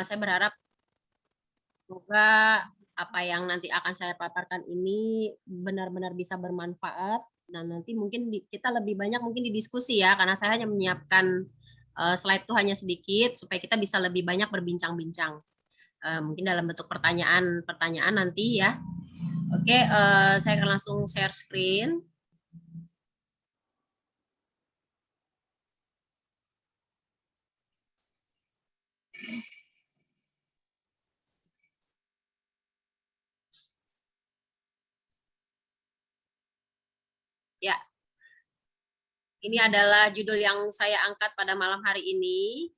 Saya berharap semoga apa yang nanti akan saya paparkan ini benar-benar bisa bermanfaat dan nanti mungkin kita lebih banyak mungkin didiskusi ya karena saya hanya menyiapkan slide itu hanya sedikit supaya kita bisa lebih banyak berbincang-bincang. Mungkin dalam bentuk pertanyaan nanti ya. Oke, saya akan langsung share screen. Ya, ini adalah judul yang saya angkat pada malam hari ini.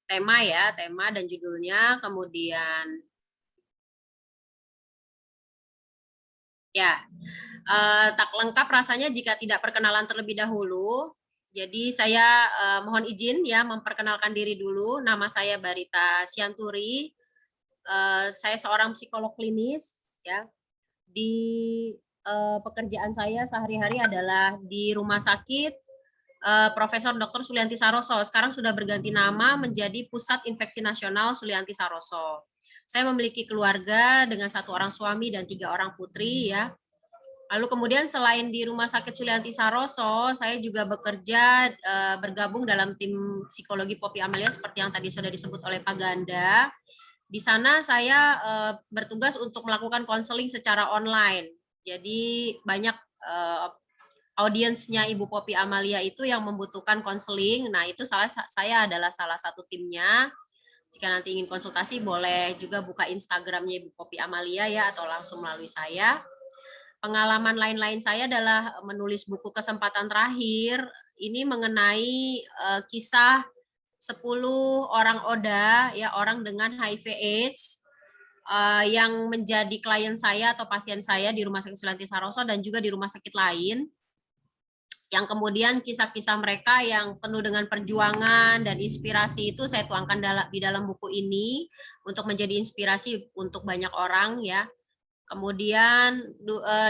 Tema ya, tema dan judulnya. Kemudian ya, tak lengkap rasanya jika tidak perkenalan terlebih dahulu. Jadi saya mohon izin ya memperkenalkan diri dulu. Nama saya Barita Sianturi. Saya seorang psikolog klinis ya. Di pekerjaan saya sehari-hari adalah di rumah sakit Profesor Dr. Sulianti Saroso. Sekarang sudah berganti nama menjadi Pusat Infeksi Nasional Sulianti Saroso. Saya memiliki keluarga dengan 1 orang suami dan 3 orang putri ya. Lalu kemudian selain di Rumah Sakit Sulianti Saroso, saya juga bekerja bergabung dalam tim psikologi Poppy Amalia seperti yang tadi sudah disebut oleh Pak Ganda. Di sana saya bertugas untuk melakukan konseling secara online. Jadi banyak audiensnya Ibu Poppy Amalia itu yang membutuhkan konseling. Nah, itu saya adalah salah satu timnya. Jika nanti ingin konsultasi boleh juga buka Instagramnya Ibu Poppy Amalia ya atau langsung melalui saya. Pengalaman lain-lain saya adalah menulis buku kesempatan terakhir. Ini mengenai kisah 10 orang ODA, ya orang dengan HIV/AIDS yang menjadi klien saya atau pasien saya di Rumah Sakit Sulianti Saroso dan juga di rumah sakit lain. Yang kemudian kisah-kisah mereka yang penuh dengan perjuangan dan inspirasi itu saya tuangkan di dalam buku ini untuk menjadi inspirasi untuk banyak orang ya. Kemudian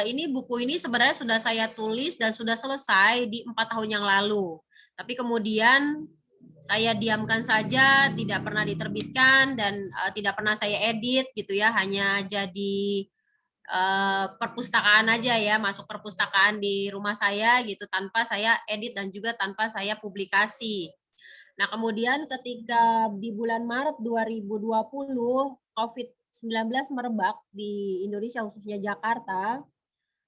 ini buku ini sebenarnya sudah saya tulis dan sudah selesai di 4 tahun yang lalu. Tapi kemudian saya diamkan saja, tidak pernah diterbitkan dan tidak pernah saya edit gitu ya, hanya jadi perpustakaan aja ya, masuk perpustakaan di rumah saya gitu tanpa saya edit dan juga tanpa saya publikasi. Nah, kemudian ketika di bulan Maret 2020 COVID-19 merebak di Indonesia khususnya Jakarta,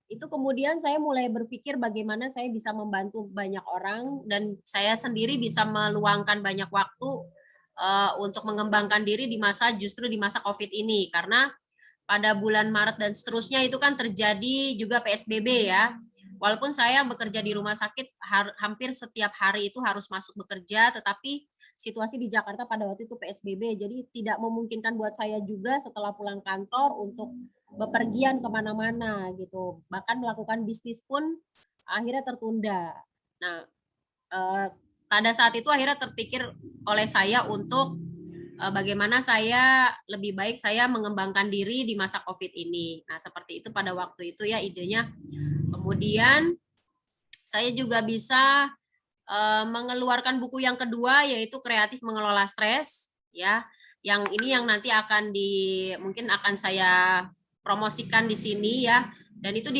itu kemudian saya mulai berpikir bagaimana saya bisa membantu banyak orang dan saya sendiri bisa meluangkan banyak waktu untuk mengembangkan diri justru di masa COVID ini karena pada bulan Maret dan seterusnya itu kan terjadi juga PSBB ya. Walaupun saya bekerja di rumah sakit hampir setiap hari itu harus masuk bekerja, tetapi situasi di Jakarta pada waktu itu PSBB, jadi tidak memungkinkan buat saya juga setelah pulang kantor untuk bepergian kemana-mana gitu. Bahkan melakukan bisnis pun akhirnya tertunda. Nah, pada saat itu akhirnya terpikir oleh saya untuk bagaimana saya lebih baik saya mengembangkan diri di masa COVID ini. Nah, seperti itu pada waktu itu ya idenya. Kemudian saya juga bisa mengeluarkan buku yang kedua yaitu Kreatif Mengelola Stres ya. Yang ini yang nanti mungkin akan saya promosikan di sini ya. Dan itu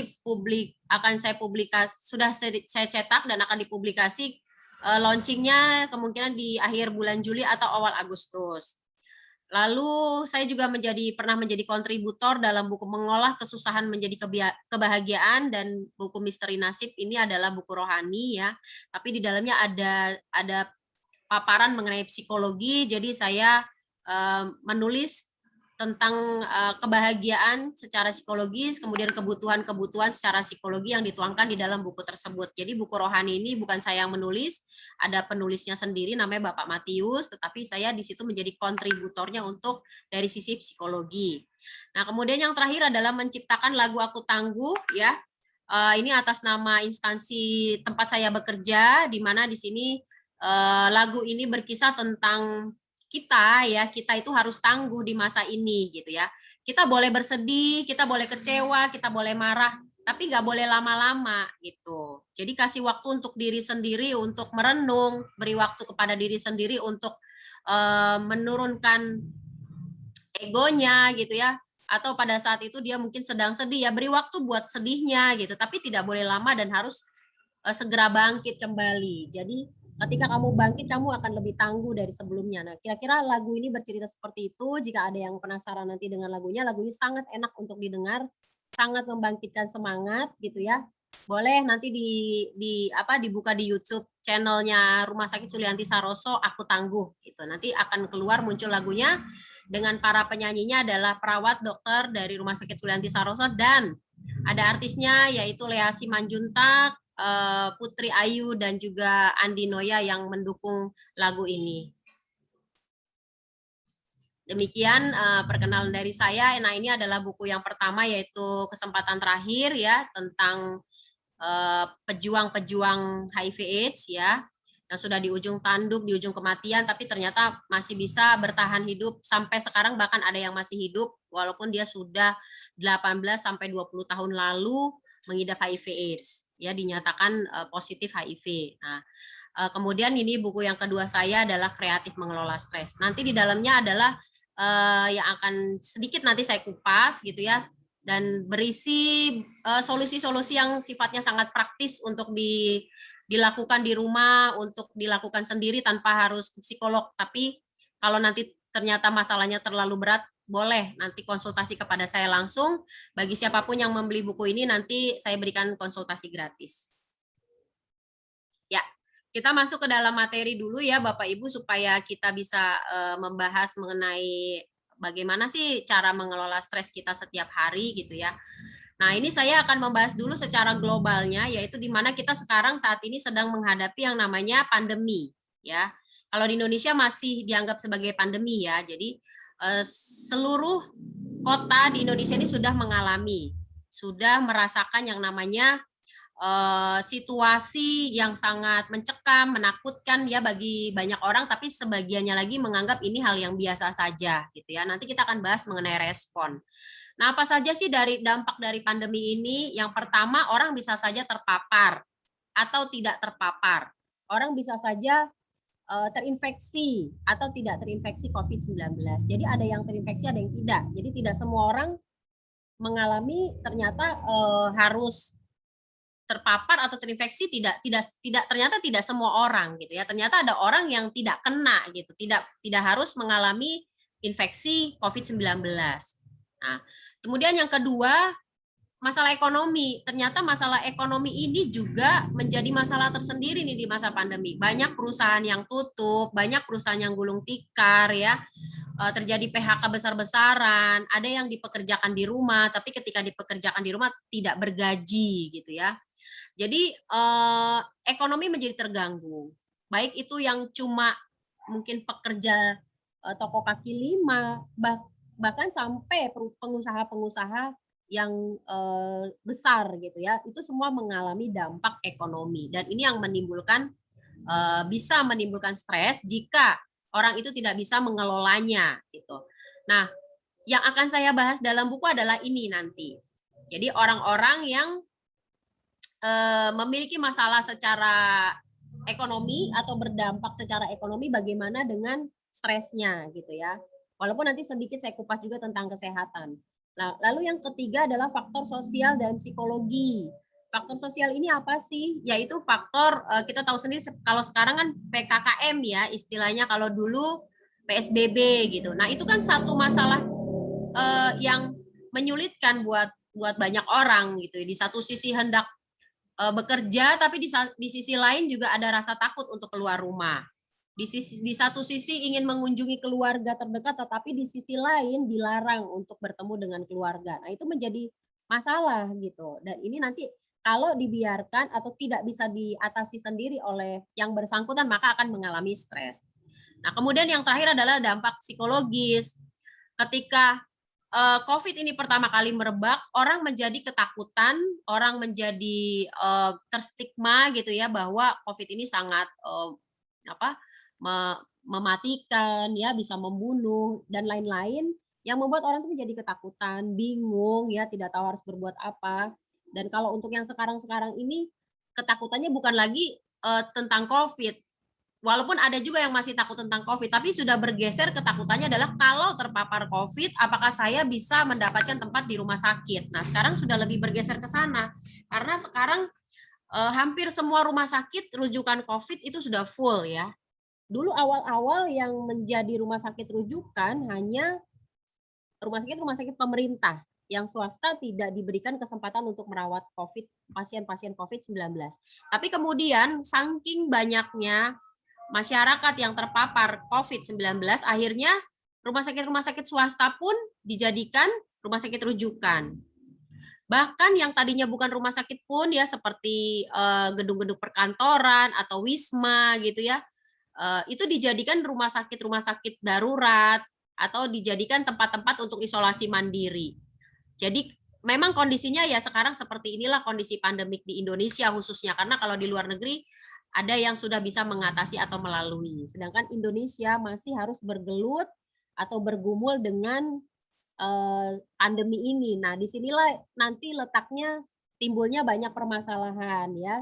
akan saya sudah saya cetak dan akan dipublikasi launchingnya kemungkinan di akhir bulan Juli atau awal Agustus. Lalu saya juga pernah menjadi kontributor dalam buku Mengolah Kesusahan Menjadi Kebahagiaan dan buku Misteri Nasib ini adalah buku rohani ya. Tapi di dalamnya ada paparan mengenai psikologi. Jadi saya menulis tentang kebahagiaan secara psikologis, kemudian kebutuhan-kebutuhan secara psikologi yang dituangkan di dalam buku tersebut. Jadi buku rohani ini bukan saya yang menulis, ada penulisnya sendiri namanya Bapak Matius, tetapi saya di situ menjadi kontributornya untuk dari sisi psikologi. Nah, kemudian yang terakhir adalah menciptakan lagu Aku Tangguh ya. Ini atas nama instansi tempat saya bekerja, di mana di sini lagu ini berkisah tentang kita itu harus tangguh di masa ini gitu ya. Kita boleh bersedih, kita boleh kecewa, kita boleh marah, tapi nggak boleh lama-lama gitu. Jadi kasih waktu untuk diri sendiri untuk merenung, beri waktu kepada diri sendiri untuk menurunkan egonya gitu ya, atau pada saat itu dia mungkin sedang sedih ya, beri waktu buat sedihnya gitu, tapi tidak boleh lama dan harus segera bangkit kembali. Jadi ketika kamu bangkit, kamu akan lebih tangguh dari sebelumnya. Nah, kira-kira lagu ini bercerita seperti itu. Jika ada yang penasaran nanti dengan lagunya, lagu ini sangat enak untuk didengar, sangat membangkitkan semangat gitu ya. Boleh nanti dibuka di YouTube channelnya Rumah Sakit Sulianti Saroso, Aku Tangguh gitu. Nanti akan keluar muncul lagunya dengan para penyanyinya adalah perawat dokter dari Rumah Sakit Sulianti Saroso dan ada artisnya yaitu Lea Simanjuntak, Putri Ayu dan juga Andi Noya yang mendukung lagu ini. Demikian perkenalan dari saya. Nah, ini adalah buku yang pertama yaitu Kesempatan Terakhir ya tentang pejuang-pejuang HIV/AIDS ya yang sudah di ujung tanduk, di ujung kematian, tapi ternyata masih bisa bertahan hidup sampai sekarang, bahkan ada yang masih hidup walaupun dia sudah 18 sampai 20 tahun lalu mengidap HIV/AIDS ya, dinyatakan positif HIV. Nah, kemudian ini buku yang kedua saya adalah Kreatif Mengelola Stres. Nanti di dalamnya adalah yang akan sedikit nanti saya kupas gitu ya, dan berisi solusi-solusi yang sifatnya sangat praktis untuk dilakukan di rumah, untuk dilakukan sendiri tanpa harus ke psikolog. Tapi kalau nanti ternyata masalahnya terlalu berat, boleh nanti konsultasi kepada saya langsung. Bagi siapapun yang membeli buku ini, nanti saya berikan konsultasi gratis. Ya, kita masuk ke dalam materi dulu ya Bapak Ibu, supaya kita bisa membahas mengenai bagaimana sih cara mengelola stres kita setiap hari gitu ya. Nah, ini saya akan membahas dulu secara globalnya, yaitu di mana kita sekarang saat ini sedang menghadapi yang namanya pandemi ya. Kalau di Indonesia masih dianggap sebagai pandemi ya. Jadi seluruh kota di Indonesia ini sudah merasakan yang namanya situasi yang sangat mencekam, menakutkan ya bagi banyak orang, tapi sebagiannya lagi menganggap ini hal yang biasa saja gitu ya. Nanti kita akan bahas mengenai respon. Nah, apa saja sih dari dampak dari pandemi ini? Yang pertama, orang bisa saja terpapar atau tidak terpapar. Orang bisa saja terinfeksi atau tidak terinfeksi COVID-19. Jadi ada yang terinfeksi, ada yang tidak. Jadi tidak semua orang mengalami ternyata harus terpapar atau terinfeksi, ternyata tidak semua orang gitu ya. Ternyata ada orang yang tidak kena gitu, tidak harus mengalami infeksi COVID-19. Nah, kemudian yang kedua, masalah ekonomi. Ternyata masalah ekonomi ini juga menjadi masalah tersendiri nih di masa pandemi. Banyak perusahaan yang tutup, banyak perusahaan yang gulung tikar ya. Terjadi PHK besar-besaran, ada yang dipekerjakan di rumah, tapi ketika dipekerjakan di rumah tidak bergaji gitu ya. Jadi ekonomi menjadi terganggu. Baik itu yang cuma mungkin pekerja toko kaki lima, bahkan sampai pengusaha-pengusaha yang besar gitu ya, itu semua mengalami dampak ekonomi, dan ini yang menimbulkan bisa menimbulkan stres jika orang itu tidak bisa mengelolanya gitu. Nah, yang akan saya bahas dalam buku adalah ini nanti. Jadi orang-orang yang memiliki masalah secara ekonomi atau berdampak secara ekonomi, bagaimana dengan stresnya gitu ya. Walaupun nanti sedikit saya kupas juga tentang kesehatan. Nah, lalu yang ketiga adalah faktor sosial dan psikologi. Faktor sosial ini apa sih? Yaitu faktor kita tahu sendiri kalau sekarang kan PKKM ya istilahnya, kalau dulu PSBB gitu. Nah, itu kan satu masalah yang menyulitkan buat banyak orang gitu. Di satu sisi hendak bekerja, tapi di sisi lain juga ada rasa takut untuk keluar rumah. Di satu sisi ingin mengunjungi keluarga terdekat, tetapi di sisi lain dilarang untuk bertemu dengan keluarga. Nah, itu menjadi masalah gitu. Dan ini nanti kalau dibiarkan atau tidak bisa diatasi sendiri oleh yang bersangkutan, maka akan mengalami stres. Nah, kemudian yang terakhir adalah dampak psikologis. Ketika COVID ini pertama kali merebak, orang menjadi ketakutan, orang menjadi terstigma gitu ya, bahwa COVID ini sangat mematikan ya, bisa membunuh dan lain-lain, yang membuat orang itu menjadi ketakutan, bingung ya, tidak tahu harus berbuat apa. Dan kalau untuk yang sekarang-sekarang ini, ketakutannya bukan lagi tentang COVID, walaupun ada juga yang masih takut tentang COVID, tapi sudah bergeser ketakutannya adalah kalau terpapar COVID, apakah saya bisa mendapatkan tempat di rumah sakit. Nah, sekarang sudah lebih bergeser ke sana. Karena sekarang hampir semua rumah sakit rujukan COVID itu sudah full ya. Dulu awal-awal yang menjadi rumah sakit rujukan hanya rumah sakit pemerintah. Yang swasta tidak diberikan kesempatan untuk merawat COVID, pasien-pasien COVID-19. Tapi kemudian saking banyaknya masyarakat yang terpapar COVID-19, akhirnya rumah sakit swasta pun dijadikan rumah sakit rujukan. Bahkan yang tadinya bukan rumah sakit pun ya seperti gedung-gedung perkantoran atau wisma gitu ya, itu dijadikan rumah sakit darurat atau dijadikan tempat-tempat untuk isolasi mandiri. Jadi memang kondisinya ya sekarang seperti inilah kondisi pandemik di Indonesia khususnya, karena kalau di luar negeri ada yang sudah bisa mengatasi atau melalui. Sedangkan Indonesia masih harus bergelut atau bergumul dengan pandemi ini. Nah, disinilah nanti letaknya timbulnya banyak permasalahan ya.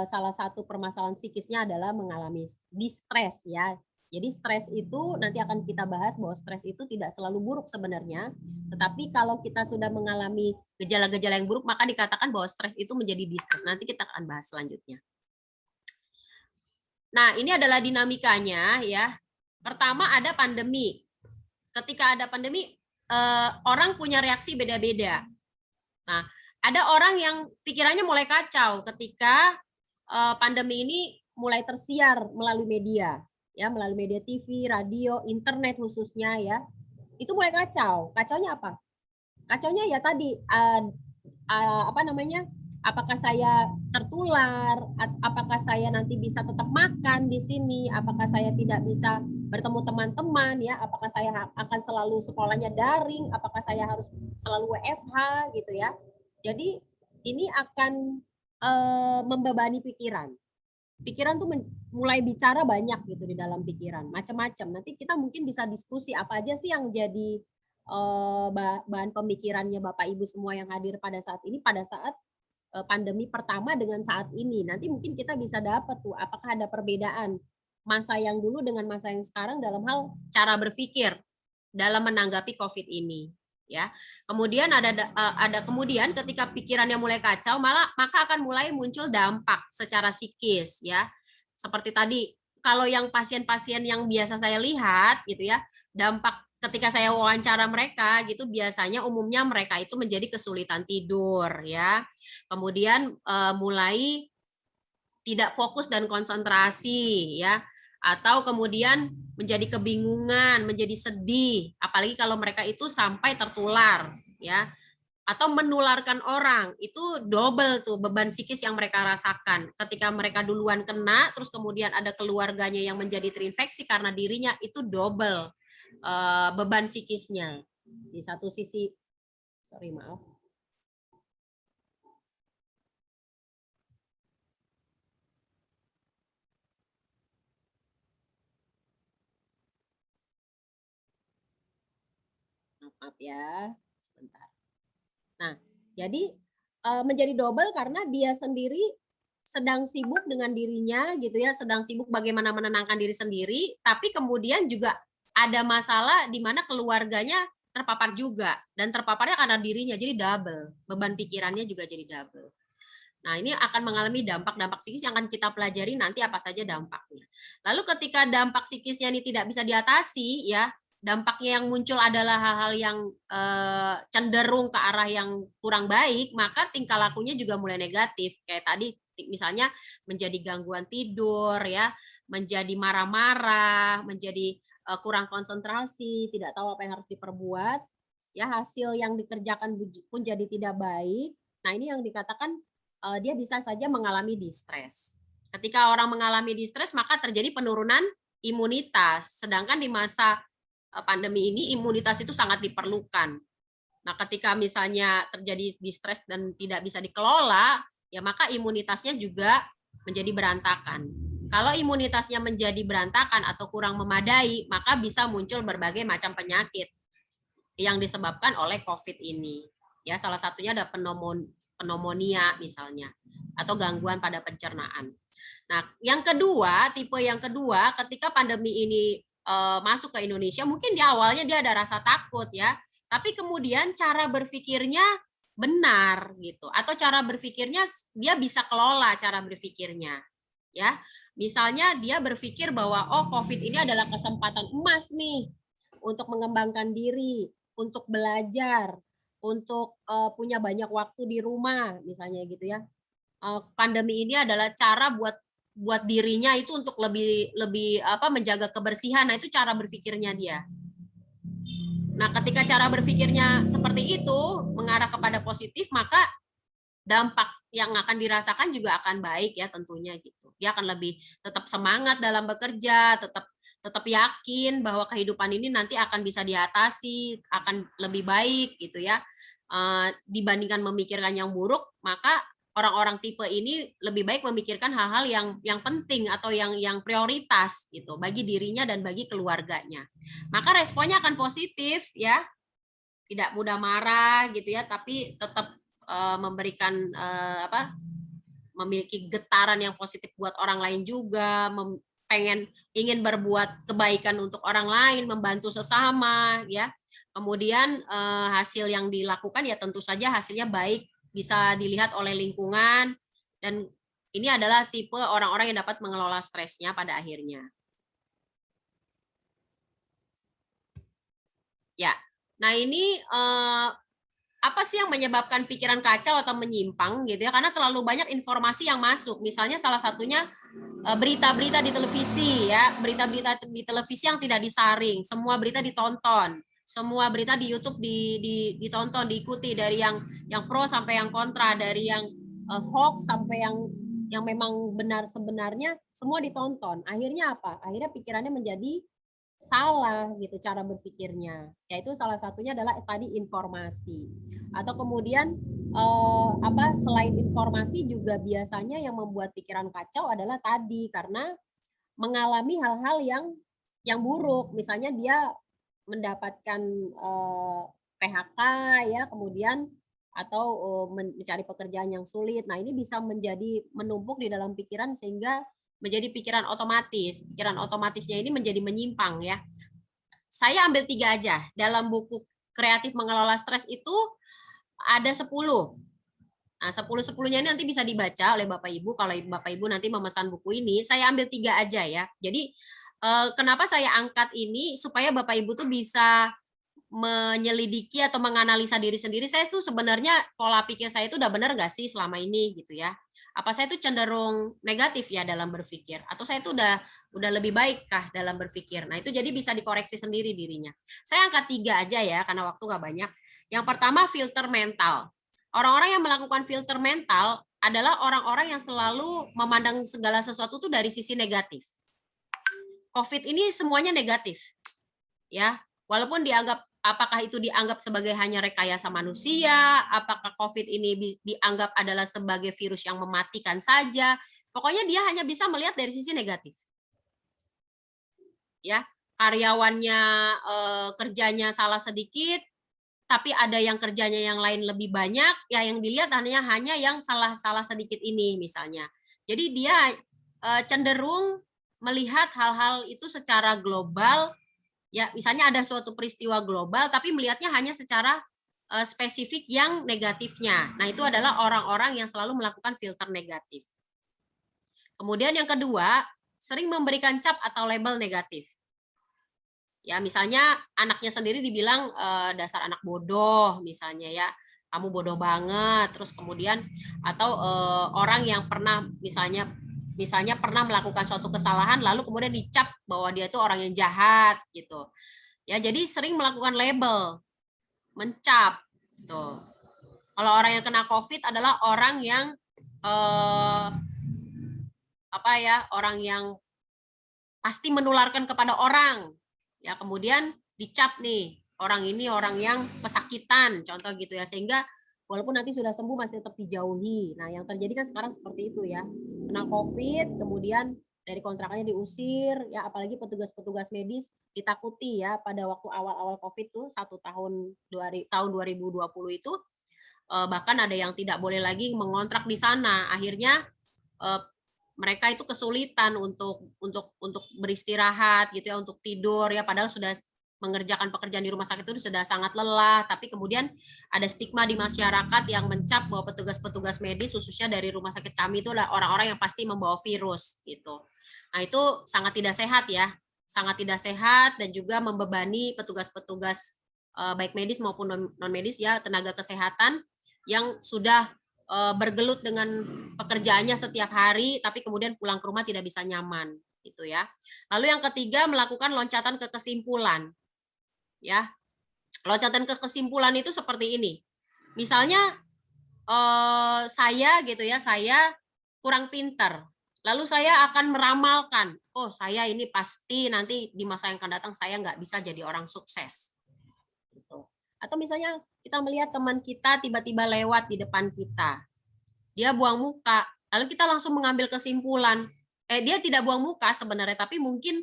Salah satu permasalahan psikisnya adalah mengalami distres ya. Jadi stres itu nanti akan kita bahas bahwa stres itu tidak selalu buruk sebenarnya, tetapi kalau kita sudah mengalami gejala-gejala yang buruk maka dikatakan bahwa stres itu menjadi distres. Nanti kita akan bahas selanjutnya. Nah, ini adalah dinamikanya ya. Pertama ada pandemi. Ketika ada pandemi, orang punya reaksi beda-beda. Nah, ada orang yang pikirannya mulai kacau ketika pandemi ini mulai tersiar melalui media, ya, melalui media TV, radio, internet khususnya ya. Itu mulai kacau. Kacaunya apa? Kacaunya ya tadi apa namanya? Apakah saya tertular? Apakah saya nanti bisa tetap makan di sini? Apakah saya tidak bisa bertemu teman-teman ya? Apakah saya akan selalu sekolahnya daring? Apakah saya harus selalu WFH gitu ya? Jadi ini akan membebani pikiran. Pikiran tuh mulai bicara banyak gitu di dalam pikiran, macam-macam. Nanti kita mungkin bisa diskusi apa aja sih yang jadi bahan pemikirannya Bapak Ibu semua yang hadir pada saat ini, pada saat pandemi pertama dengan saat ini. Nanti mungkin kita bisa dapat tuh apakah ada perbedaan masa yang dulu dengan masa yang sekarang dalam hal cara berpikir dalam menanggapi COVID ini. Ya, kemudian ada kemudian ketika pikirannya mulai kacau, maka akan mulai muncul dampak secara psikis ya. Seperti tadi, kalau yang pasien-pasien yang biasa saya lihat gitu ya, dampak ketika saya wawancara mereka gitu biasanya umumnya mereka itu menjadi kesulitan tidur ya. Kemudian mulai tidak fokus dan konsentrasi ya, atau kemudian menjadi kebingungan, menjadi sedih, apalagi kalau mereka itu sampai tertular ya, atau menularkan orang. Itu double tuh beban psikis yang mereka rasakan ketika mereka duluan kena, terus kemudian ada keluarganya yang menjadi terinfeksi karena dirinya, itu double beban psikisnya. Di satu sisi, sorry maaf, maaf ya, sebentar. Nah, jadi menjadi double karena dia sendiri sedang sibuk dengan dirinya gitu ya, sedang sibuk bagaimana menenangkan diri sendiri, tapi kemudian juga ada masalah di mana keluarganya terpapar juga, dan terpaparnya karena dirinya, jadi double, beban pikirannya juga jadi double. Nah, ini akan mengalami dampak-dampak psikis yang akan kita pelajari nanti apa saja dampaknya. Lalu ketika dampak psikisnya ini tidak bisa diatasi, ya, dampaknya yang muncul adalah hal-hal yang cenderung ke arah yang kurang baik, maka tingkah lakunya juga mulai negatif. Kayak tadi misalnya menjadi gangguan tidur, ya, menjadi marah-marah, menjadi kurang konsentrasi, tidak tahu apa yang harus diperbuat, ya, hasil yang dikerjakan pun jadi tidak baik. Nah, ini yang dikatakan dia bisa saja mengalami distres. Ketika orang mengalami distres, maka terjadi penurunan imunitas. Sedangkan di masa pandemi ini, imunitas itu sangat diperlukan. Nah, ketika misalnya terjadi distres dan tidak bisa dikelola, ya maka imunitasnya juga menjadi berantakan. Kalau imunitasnya menjadi berantakan atau kurang memadai, maka bisa muncul berbagai macam penyakit yang disebabkan oleh COVID ini. Ya, salah satunya ada pneumonia misalnya, atau gangguan pada pencernaan. Nah, yang kedua, tipe yang kedua, ketika pandemi ini masuk ke Indonesia, mungkin di awalnya dia ada rasa takut ya, tapi kemudian cara berpikirnya benar gitu, atau cara berpikirnya dia bisa kelola cara berpikirnya, ya. Misalnya dia berpikir bahwa oh COVID ini adalah kesempatan emas nih untuk mengembangkan diri, untuk belajar, untuk punya banyak waktu di rumah, misalnya gitu ya. Pandemi ini adalah cara buat dirinya itu untuk lebih lebih apa menjaga kebersihan. Nah, itu cara berpikirnya dia. Nah, ketika cara berpikirnya seperti itu mengarah kepada positif, maka dampak yang akan dirasakan juga akan baik ya tentunya gitu. Dia akan lebih tetap semangat dalam bekerja, tetap tetap yakin bahwa kehidupan ini nanti akan bisa diatasi, akan lebih baik gitu ya. Dibandingkan memikirkan yang buruk, maka orang-orang tipe ini lebih baik memikirkan hal-hal yang penting atau yang prioritas gitu bagi dirinya dan bagi keluarganya. Maka responnya akan positif ya, tidak mudah marah gitu ya, tapi tetap memberikan memiliki getaran yang positif buat orang lain juga, ingin berbuat kebaikan untuk orang lain, membantu sesama ya. Kemudian hasil yang dilakukan ya tentu saja hasilnya baik, bisa dilihat oleh lingkungan, dan ini adalah tipe orang-orang yang dapat mengelola stresnya pada akhirnya. Ya, nah ini apa sih yang menyebabkan pikiran kacau atau menyimpang gitu ya? Karena terlalu banyak informasi yang masuk. Misalnya salah satunya berita-berita di televisi ya, berita-berita di televisi yang tidak disaring, semua berita ditonton, semua berita di YouTube ditonton, diikuti dari yang pro sampai yang kontra, dari yang hoax sampai yang memang benar sebenarnya, semua ditonton. Akhirnya apa? Akhirnya pikirannya menjadi salah gitu cara berpikirnya. Yaitu salah satunya adalah tadi informasi. Atau kemudian selain informasi juga biasanya yang membuat pikiran kacau adalah tadi karena mengalami hal-hal yang buruk. Misalnya dia mendapatkan PHK ya, kemudian atau mencari pekerjaan yang sulit. Nah, ini bisa menjadi menumpuk di dalam pikiran sehingga menjadi pikiran otomatis. Pikiran otomatisnya ini menjadi menyimpang ya. Saya ambil 3 aja. Dalam buku Kreatif Mengelola Stres itu ada 10. Nah, 10-10-nya ini nanti bisa dibaca oleh Bapak Ibu. Kalau Bapak Ibu nanti memesan buku ini, saya ambil 3 aja ya. Jadi kenapa saya angkat ini supaya Bapak Ibu tuh bisa menyelidiki atau menganalisa diri sendiri, saya tuh sebenarnya pola pikir saya itu udah benar nggak sih selama ini gitu ya. Apa saya tuh cenderung negatif ya dalam berpikir, atau saya tuh udah lebih baik kah dalam berpikir. Nah itu jadi bisa dikoreksi sendiri dirinya. Saya angkat 3 aja ya karena waktu nggak banyak. Yang pertama filter mental. Orang-orang yang melakukan filter mental adalah orang-orang yang selalu memandang segala sesuatu tuh dari sisi negatif. COVID ini semuanya negatif ya, walaupun apakah itu dianggap sebagai hanya rekayasa manusia, apakah COVID ini dianggap adalah sebagai virus yang mematikan saja, pokoknya dia hanya bisa melihat dari sisi negatif. Ya, karyawannya kerjanya salah sedikit, tapi ada yang kerjanya yang lain lebih banyak, ya yang dilihat hanya yang salah sedikit ini misalnya. Jadi dia cenderung melihat hal-hal itu secara global. Ya, misalnya ada suatu peristiwa global, tapi melihatnya hanya secara spesifik yang negatifnya. Nah, itu adalah orang-orang yang selalu melakukan filter negatif. Kemudian yang kedua, sering memberikan cap atau label negatif. Ya, misalnya anaknya sendiri dibilang dasar anak bodoh, misalnya ya, kamu bodoh banget. Terus kemudian atau orang yang pernah misalnya pernah melakukan suatu kesalahan lalu kemudian dicap bahwa dia itu orang yang jahat gitu. Ya, jadi sering melakukan label, mencap gitu. Kalau orang yang kena COVID adalah orang yang orang yang pasti menularkan kepada orang. Ya, kemudian dicap nih, orang ini orang yang pesakitan, contoh gitu ya. Sehingga walaupun nanti sudah sembuh masih tetap dijauhi. Nah, yang terjadi kan sekarang seperti itu ya. Kena COVID, kemudian dari kontrakannya diusir, ya apalagi petugas-petugas medis ditakuti ya pada waktu awal-awal COVID tuh 1 tahun 2020 itu bahkan ada yang tidak boleh lagi mengontrak di sana. Akhirnya mereka itu kesulitan untuk beristirahat gitu ya, untuk tidur ya, padahal sudah mengerjakan pekerjaan di rumah sakit itu sudah sangat lelah, tapi kemudian ada stigma di masyarakat yang mencap bahwa petugas-petugas medis khususnya dari rumah sakit kami itu adalah orang-orang yang pasti membawa virus gitu. Nah, itu sangat tidak sehat ya, sangat tidak sehat dan juga membebani petugas-petugas baik medis maupun non medis ya, tenaga kesehatan yang sudah bergelut dengan pekerjaannya setiap hari, tapi kemudian pulang ke rumah tidak bisa nyaman gitu ya. Lalu yang ketiga, melakukan loncatan ke kesimpulan. Ya, loncatan ke kesimpulan itu seperti ini. Misalnya saya gitu ya, saya kurang pinter. Lalu saya akan meramalkan, oh saya ini pasti nanti di masa yang akan datang saya nggak bisa jadi orang sukses. Gitu. Atau misalnya kita melihat teman kita tiba-tiba lewat di depan kita, dia buang muka, lalu kita langsung mengambil kesimpulan, dia tidak buang muka sebenarnya, tapi mungkin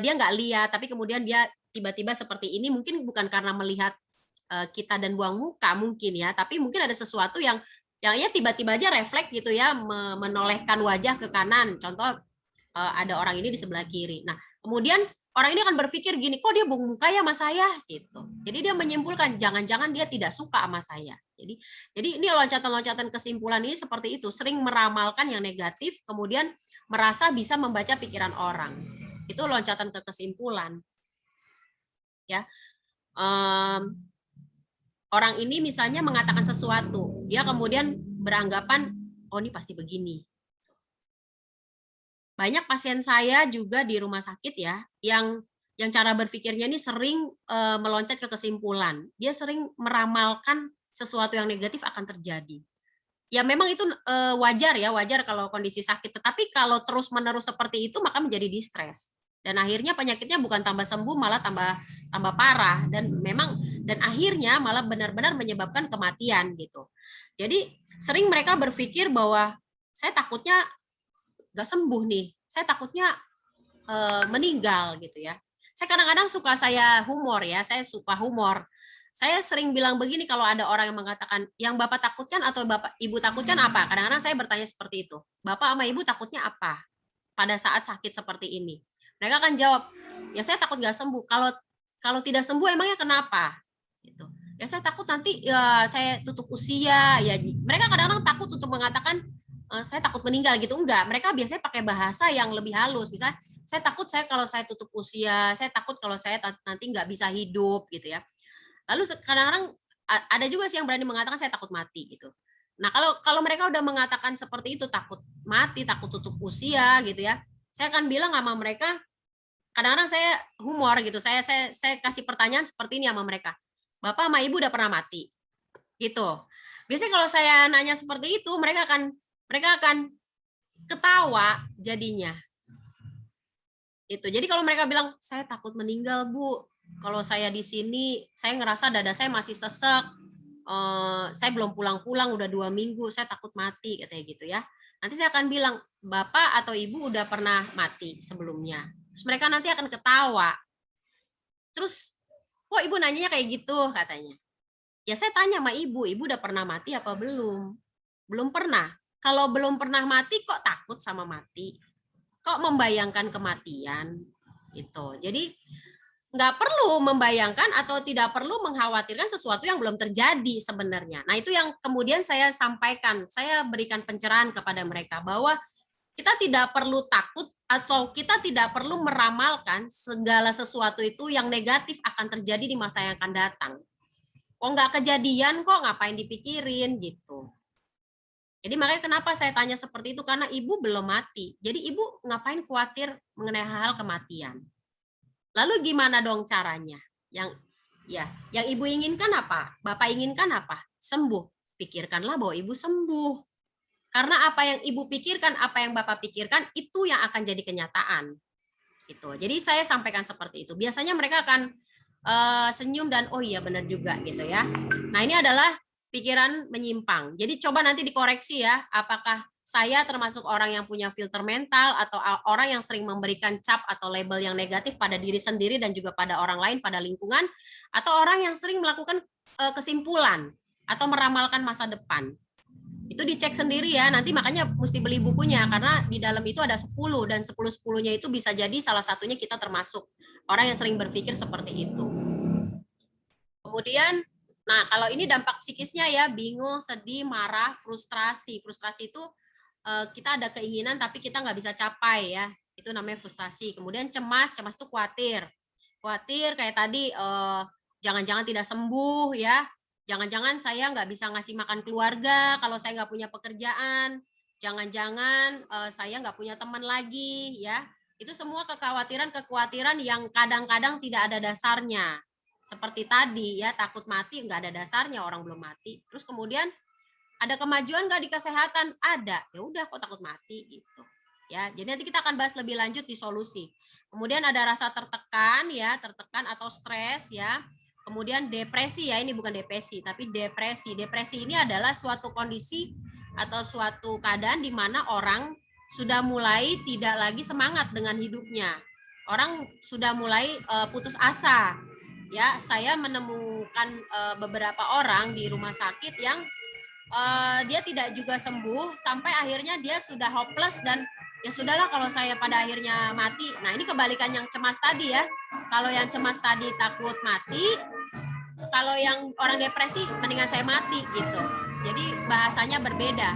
dia nggak lihat, tapi kemudian dia tiba-tiba seperti ini, mungkin bukan karena melihat kita dan buang muka mungkin ya, tapi mungkin ada sesuatu yang ya tiba-tiba aja refleks gitu ya, menolehkan wajah ke kanan. Contoh ada orang ini di sebelah kiri. Nah, kemudian orang ini akan berpikir gini, kok dia buang muka ya sama saya gitu. Jadi dia menyimpulkan jangan-jangan dia tidak suka sama saya. Jadi ini loncatan-loncatan kesimpulan ini seperti itu, sering meramalkan yang negatif, kemudian merasa bisa membaca pikiran orang. Itu loncatan ke kesimpulan. Ya. Orang ini misalnya mengatakan sesuatu, dia kemudian beranggapan, oh ini pasti begini. Banyak pasien saya juga di rumah sakit ya, yang cara berpikirnya ini sering meloncat ke kesimpulan. Dia sering meramalkan sesuatu yang negatif akan terjadi. Ya memang itu wajar ya, wajar kalau kondisi sakit. Tetapi kalau terus-menerus seperti itu maka menjadi distres. Dan akhirnya penyakitnya bukan tambah sembuh, malah tambah parah. Dan akhirnya malah benar-benar menyebabkan kematian gitu. Jadi sering mereka berpikir bahwa saya takutnya nggak sembuh nih, saya takutnya meninggal gitu ya. Saya kadang-kadang saya suka humor. Saya sering bilang begini kalau ada orang yang mengatakan, yang Bapak takutkan atau Bapak Ibu takutkan apa? Kadang-kadang saya bertanya seperti itu. Bapak sama Ibu takutnya apa pada saat sakit seperti ini? Mereka akan jawab, ya saya takut nggak sembuh. Kalau tidak sembuh emangnya kenapa? Gitu. Ya saya takut nanti ya saya tutup usia. Ya mereka kadang-kadang takut untuk mengatakan saya takut meninggal gitu. Enggak, mereka biasanya pakai bahasa yang lebih halus. Misalnya saya takut kalau saya tutup usia, saya takut kalau saya nanti nggak bisa hidup gitu ya. Lalu kadang-kadang ada juga sih yang berani mengatakan saya takut mati gitu. Nah, kalau mereka udah mengatakan seperti itu, takut mati, takut tutup usia gitu ya, saya akan bilang sama mereka, kadang-kadang saya humor gitu, saya kasih pertanyaan seperti ini sama mereka. Bapak sama Ibu udah pernah mati? Gitu. Biasanya kalau saya nanya seperti itu, mereka akan ketawa jadinya. Itu. Jadi kalau mereka bilang, saya takut meninggal, Bu. Kalau saya di sini, saya ngerasa dada saya masih sesek. Saya belum pulang-pulang, udah 2 minggu, saya takut mati, katanya gitu ya. Nanti saya akan bilang, Bapak atau Ibu udah pernah mati sebelumnya. Terus mereka nanti akan ketawa. Terus, kok Ibu nanyanya kayak gitu, katanya. Ya saya tanya sama Ibu udah pernah mati apa belum? Belum pernah. Kalau belum pernah mati, kok takut sama mati? Kok membayangkan kematian gitu. Jadi nggak perlu membayangkan atau tidak perlu mengkhawatirkan sesuatu yang belum terjadi sebenarnya. Nah itu yang kemudian saya sampaikan, saya berikan pencerahan kepada mereka bahwa kita tidak perlu takut atau kita tidak perlu meramalkan segala sesuatu itu yang negatif akan terjadi di masa yang akan datang. Oh nggak kejadian kok, ngapain dipikirin gitu. Jadi makanya kenapa saya tanya seperti itu, karena Ibu belum mati. Jadi Ibu ngapain khawatir mengenai hal-hal kematian? Lalu gimana dong caranya? Yang Ibu inginkan apa? Bapak inginkan apa? Sembuh. Pikirkanlah bahwa Ibu sembuh. Karena apa yang Ibu pikirkan, apa yang Bapak pikirkan, itu yang akan jadi kenyataan. Gitu. Jadi saya sampaikan seperti itu. Biasanya mereka akan senyum dan oh iya benar juga gitu ya. Nah ini adalah pikiran menyimpang. Jadi coba nanti dikoreksi ya, apakah saya termasuk orang yang punya filter mental atau orang yang sering memberikan cap atau label yang negatif pada diri sendiri dan juga pada orang lain, pada lingkungan, atau orang yang sering melakukan kesimpulan atau meramalkan masa depan. Itu dicek sendiri ya, nanti makanya mesti beli bukunya, karena di dalam itu ada 10, dan 10-10-nya itu bisa jadi salah satunya kita termasuk orang yang sering berpikir seperti itu. Kemudian, nah kalau ini dampak psikisnya ya, bingung, sedih, marah, frustrasi. Frustrasi itu kita ada keinginan tapi kita nggak bisa capai ya, itu namanya frustrasi. Kemudian cemas, cemas itu khawatir. Khawatir kayak tadi, jangan-jangan tidak sembuh ya, jangan-jangan saya nggak bisa ngasih makan keluarga kalau saya nggak punya pekerjaan, jangan-jangan saya nggak punya teman lagi ya. Itu semua kekhawatiran-kekhawatiran yang kadang-kadang tidak ada dasarnya. Seperti tadi ya, takut mati nggak ada dasarnya, orang belum mati. Terus kemudian ada kemajuan nggak di kesehatan? Ada. Ya udah, kok takut mati gitu. Ya, jadi nanti kita akan bahas lebih lanjut di solusi. Kemudian ada rasa tertekan ya, tertekan atau stres ya. Kemudian depresi ya, ini bukan depresi tapi depresi. Depresi ini adalah suatu kondisi atau suatu keadaan di mana orang sudah mulai tidak lagi semangat dengan hidupnya. Orang sudah mulai putus asa. Ya, saya menemukan beberapa orang di rumah sakit yang dia tidak juga sembuh sampai akhirnya dia sudah hopeless dan ya sudahlah kalau saya pada akhirnya mati. Nah, ini kebalikan yang cemas tadi ya. Kalau yang cemas tadi takut mati, kalau yang orang depresi mendingan saya mati gitu. Jadi bahasanya berbeda.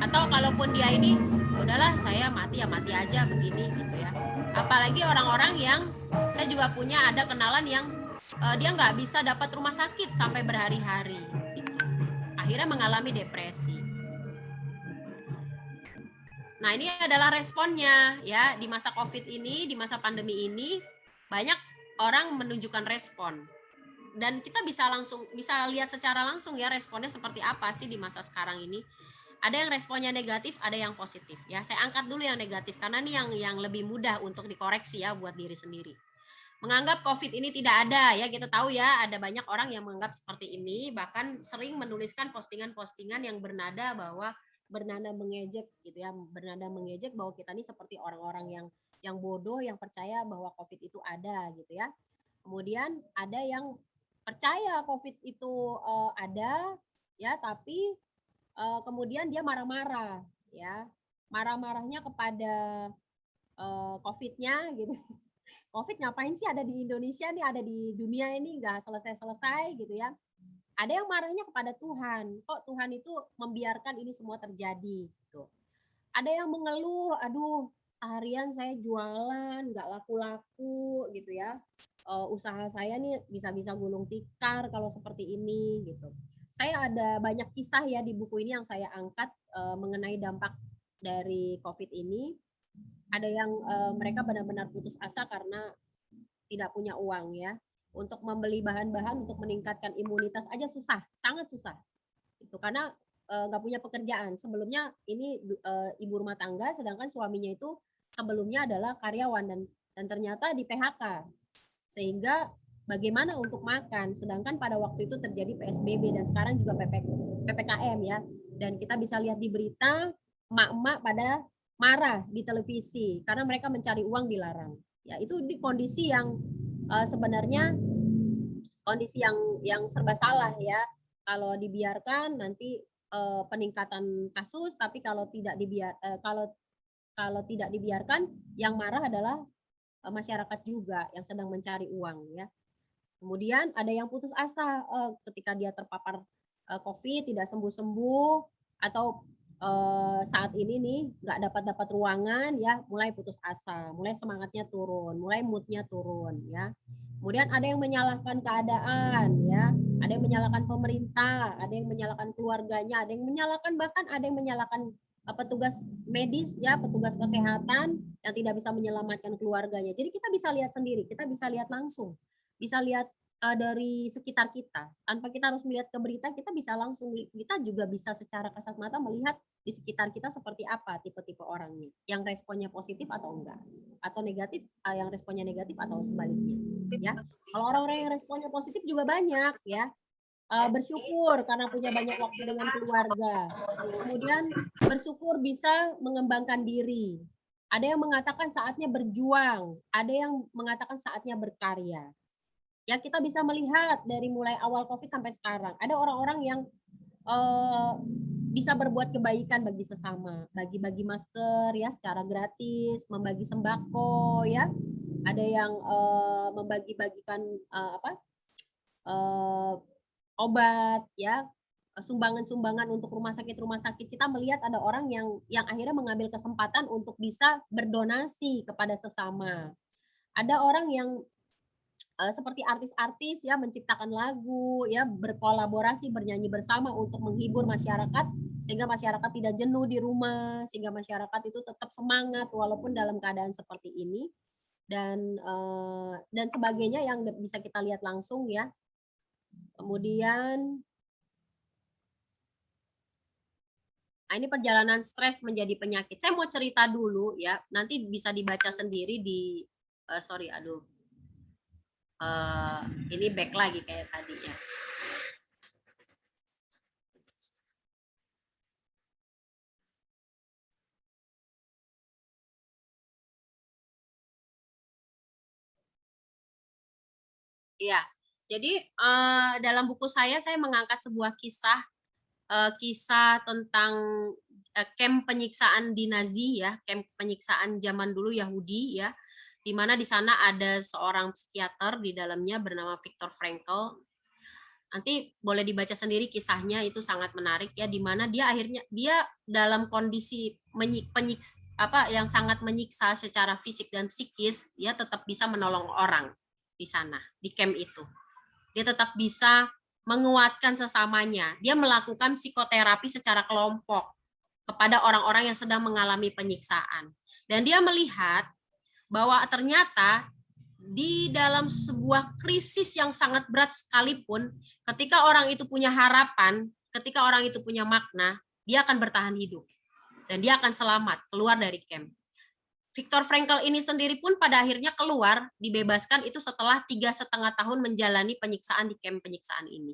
Atau kalaupun dia ini ya udahlah saya mati ya mati aja begini gitu ya. Apalagi orang-orang yang saya juga punya ada kenalan yang dia nggak bisa dapat rumah sakit sampai berhari-hari. Gitu. Akhirnya mengalami depresi. Nah, ini adalah responnya ya di masa Covid ini, di masa pandemi ini banyak orang menunjukkan respon. Dan kita bisa lihat secara langsung ya responnya seperti apa sih di masa sekarang ini. Ada yang responnya negatif, ada yang positif ya. Saya angkat dulu yang negatif karena ini yang lebih mudah untuk dikoreksi ya buat diri sendiri. Menganggap Covid ini tidak ada ya, kita tahu ya ada banyak orang yang menganggap seperti ini, bahkan sering menuliskan postingan-postingan yang bernada mengejek gitu ya, bernada mengejek bahwa kita ini seperti orang-orang yang bodoh yang percaya bahwa Covid itu ada gitu ya. Kemudian ada yang percaya Covid itu ada ya, tapi kemudian dia marah-marah ya. Marah-marahnya kepada Covid-nya gitu. Covid ngapain sih ada di Indonesia nih, ada di dunia ini nggak selesai-selesai gitu ya. Ada yang marahnya kepada Tuhan, kok Tuhan itu membiarkan ini semua terjadi gitu. Ada yang mengeluh, aduh harian saya jualan nggak laku-laku gitu ya. Usaha saya nih bisa-bisa gulung tikar kalau seperti ini gitu. Saya ada banyak kisah ya di buku ini yang saya angkat mengenai dampak dari Covid ini. Ada yang mereka benar-benar putus asa karena tidak punya uang ya. Untuk membeli bahan-bahan untuk meningkatkan imunitas aja susah, sangat susah. Itu karena nggak punya pekerjaan. Sebelumnya ini ibu rumah tangga, sedangkan suaminya itu sebelumnya adalah karyawan dan ternyata di PHK. Sehingga bagaimana untuk makan? Sedangkan pada waktu itu terjadi PSBB dan sekarang juga PPKM ya. Dan kita bisa lihat di berita emak-emak pada marah di televisi karena mereka mencari uang dilarang. Ya, itu di kondisi yang sebenarnya kondisi yang serba salah ya. Kalau dibiarkan nanti peningkatan kasus, tapi kalau tidak dibiarkan yang marah adalah masyarakat juga yang sedang mencari uang ya. Kemudian ada yang putus asa ketika dia terpapar COVID tidak sembuh-sembuh atau saat ini nih nggak dapat ruangan ya, mulai putus asa, mulai semangatnya turun, mulai moodnya turun ya. Kemudian ada yang menyalahkan keadaan ya, ada yang menyalahkan pemerintah, ada yang menyalahkan keluarganya, ada yang menyalahkan bahkan ada yang menyalahkan petugas medis ya, petugas kesehatan yang tidak bisa menyelamatkan keluarganya. Jadi kita bisa lihat sendiri, kita bisa lihat langsung, bisa lihat dari sekitar kita. Tanpa kita harus melihat ke berita, kita bisa langsung, kita juga bisa secara kasat mata melihat di sekitar kita seperti apa tipe-tipe orangnya, yang responnya positif atau enggak, atau negatif, yang responnya negatif atau sebaliknya. Ya, kalau orang-orang yang responnya positif juga banyak ya. Bersyukur karena punya banyak waktu dengan keluarga. Kemudian bersyukur bisa mengembangkan diri. Ada yang mengatakan saatnya berjuang, ada yang mengatakan saatnya berkarya. Ya, kita bisa melihat dari mulai awal COVID sampai sekarang. Ada orang-orang yang bisa berbuat kebaikan bagi sesama, bagi-bagi masker ya secara gratis, membagi sembako ya, ada yang membagi-bagikan obat ya, sumbangan-sumbangan untuk rumah sakit kita melihat ada orang yang akhirnya mengambil kesempatan untuk bisa berdonasi kepada sesama. Ada orang yang seperti artis-artis ya menciptakan lagu ya, berkolaborasi, bernyanyi bersama untuk menghibur masyarakat sehingga masyarakat tidak jenuh di rumah, sehingga masyarakat itu tetap semangat walaupun dalam keadaan seperti ini, dan sebagainya yang bisa kita lihat langsung ya. Kemudian ini perjalanan stres menjadi penyakit. Saya mau cerita dulu ya, nanti bisa dibaca sendiri di sorry, aduh. Ini back lagi kayak tadi ya. Iya, jadi dalam buku saya mengangkat sebuah kisah tentang camp penyiksaan di Nazi ya, camp penyiksaan zaman dulu Yahudi ya, di mana di sana ada seorang psikiater di dalamnya bernama Viktor Frankl. Nanti boleh dibaca sendiri kisahnya, itu sangat menarik ya, di mana dia dalam kondisi yang sangat menyiksa secara fisik dan psikis, dia tetap bisa menolong orang di sana, di camp itu. Dia tetap bisa menguatkan sesamanya. Dia melakukan psikoterapi secara kelompok kepada orang-orang yang sedang mengalami penyiksaan. Dan dia melihat bahwa ternyata di dalam sebuah krisis yang sangat berat sekalipun, ketika orang itu punya harapan, ketika orang itu punya makna, dia akan bertahan hidup. Dan dia akan selamat keluar dari camp. Viktor Frankl ini sendiri pun pada akhirnya keluar, dibebaskan itu setelah 3,5 tahun menjalani penyiksaan di camp penyiksaan ini.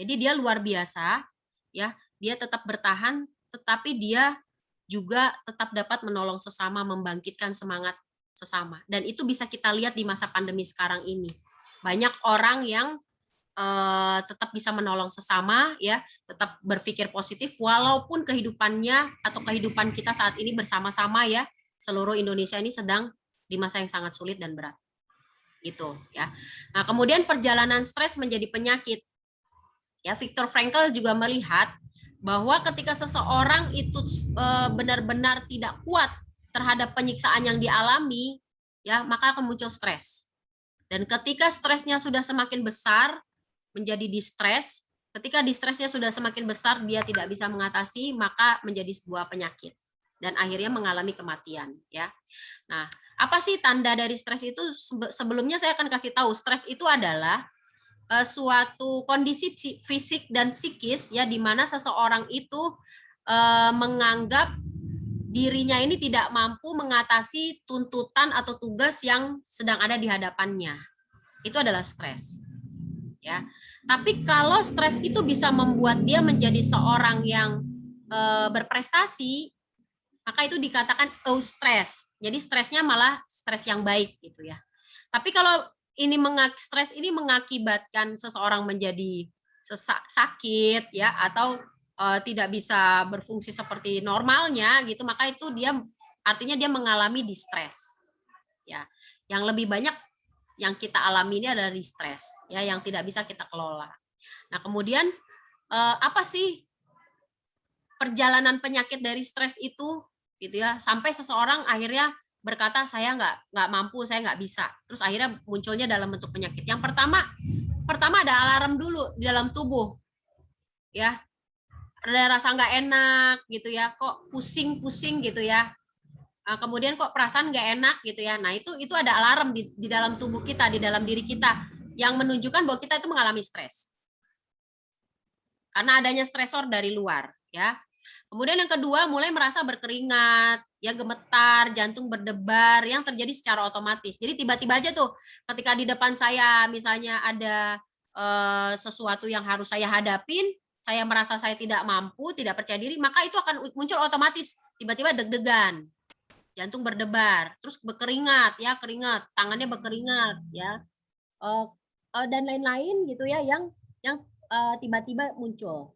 Jadi dia luar biasa, ya, dia tetap bertahan, tetapi dia juga tetap dapat menolong sesama, membangkitkan semangat sesama. Dan itu bisa kita lihat di masa pandemi sekarang ini. Banyak orang yang tetap bisa menolong sesama, ya, tetap berpikir positif walaupun kehidupannya atau kehidupan kita saat ini bersama-sama ya, seluruh Indonesia ini sedang di masa yang sangat sulit dan berat. Gitu ya. Nah, kemudian perjalanan stres menjadi penyakit. Ya, Viktor Frankl juga melihat bahwa ketika seseorang itu benar-benar tidak kuat terhadap penyiksaan yang dialami, ya, maka akan muncul stres. Dan ketika stresnya sudah semakin besar, menjadi distres, ketika distresnya sudah semakin besar, dia tidak bisa mengatasi, maka menjadi sebuah penyakit. Dan akhirnya mengalami kematian. Ya. Nah, apa sih tanda dari stres itu? Sebelumnya saya akan kasih tahu, stres itu adalah suatu kondisi fisik dan psikis ya, di mana seseorang itu menganggap dirinya ini tidak mampu mengatasi tuntutan atau tugas yang sedang ada di hadapannya. Itu adalah stres. Ya. Tapi kalau stres itu bisa membuat dia menjadi seorang yang berprestasi, maka itu dikatakan eustress. Jadi stresnya malah stres yang baik gitu ya. Tapi kalau stres ini mengakibatkan seseorang menjadi sakit ya, atau tidak bisa berfungsi seperti normalnya gitu, maka itu dia artinya dia mengalami distres ya. Yang lebih banyak yang kita alami ini adalah distres ya, yang tidak bisa kita kelola. Nah, kemudian apa sih perjalanan penyakit dari stres itu gitu ya, sampai seseorang akhirnya berkata saya nggak mampu, saya nggak bisa. Terus akhirnya munculnya dalam bentuk penyakit. Yang pertama ada alarm dulu di dalam tubuh, ya, ada rasa nggak enak gitu ya, kok pusing-pusing gitu ya. Nah, kemudian kok perasaan nggak enak gitu ya. Nah itu ada alarm di dalam tubuh kita, di dalam diri kita yang menunjukkan bahwa kita itu mengalami stres. Karena adanya stresor dari luar, ya. Kemudian yang kedua, mulai merasa berkeringat, ya, gemetar, jantung berdebar, yang terjadi secara otomatis. Jadi tiba-tiba aja tuh, ketika di depan saya misalnya ada sesuatu yang harus saya hadapin, saya merasa saya tidak mampu, tidak percaya diri, maka itu akan muncul otomatis. Tiba-tiba deg-degan, jantung berdebar, terus berkeringat, ya, keringat, tangannya berkeringat, ya, dan lain-lain gitu ya, yang tiba-tiba muncul.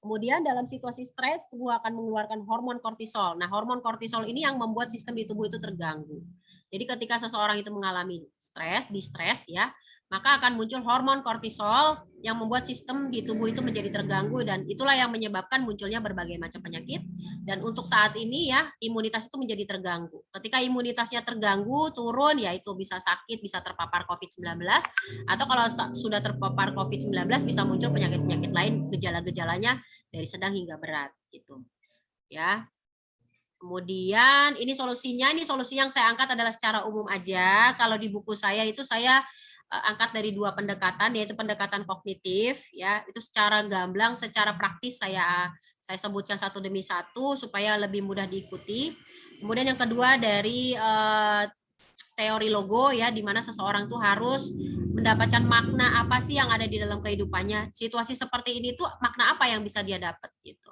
Kemudian dalam situasi stres, tubuh akan mengeluarkan hormon kortisol. Nah, hormon kortisol ini yang membuat sistem di tubuh itu terganggu. Jadi ketika seseorang itu mengalami stres, distres ya, maka akan muncul hormon kortisol yang membuat sistem di tubuh itu menjadi terganggu, dan itulah yang menyebabkan munculnya berbagai macam penyakit. Dan untuk saat ini ya, imunitas itu menjadi terganggu. Ketika imunitasnya terganggu, turun, ya itu bisa sakit, bisa terpapar COVID-19, atau kalau sudah terpapar COVID-19 bisa muncul penyakit-penyakit lain, gejala-gejalanya dari sedang hingga berat gitu. Ya. Kemudian ini solusi yang saya angkat adalah secara umum aja. Kalau di buku saya itu saya angkat dari 2 pendekatan, yaitu pendekatan kognitif ya, itu secara gamblang, secara praktis saya sebutkan satu demi satu supaya lebih mudah diikuti. Kemudian yang kedua dari teori logo ya, di mana seseorang tuh harus mendapatkan makna apa sih yang ada di dalam kehidupannya. Situasi seperti ini tuh makna apa yang bisa dia dapat gitu,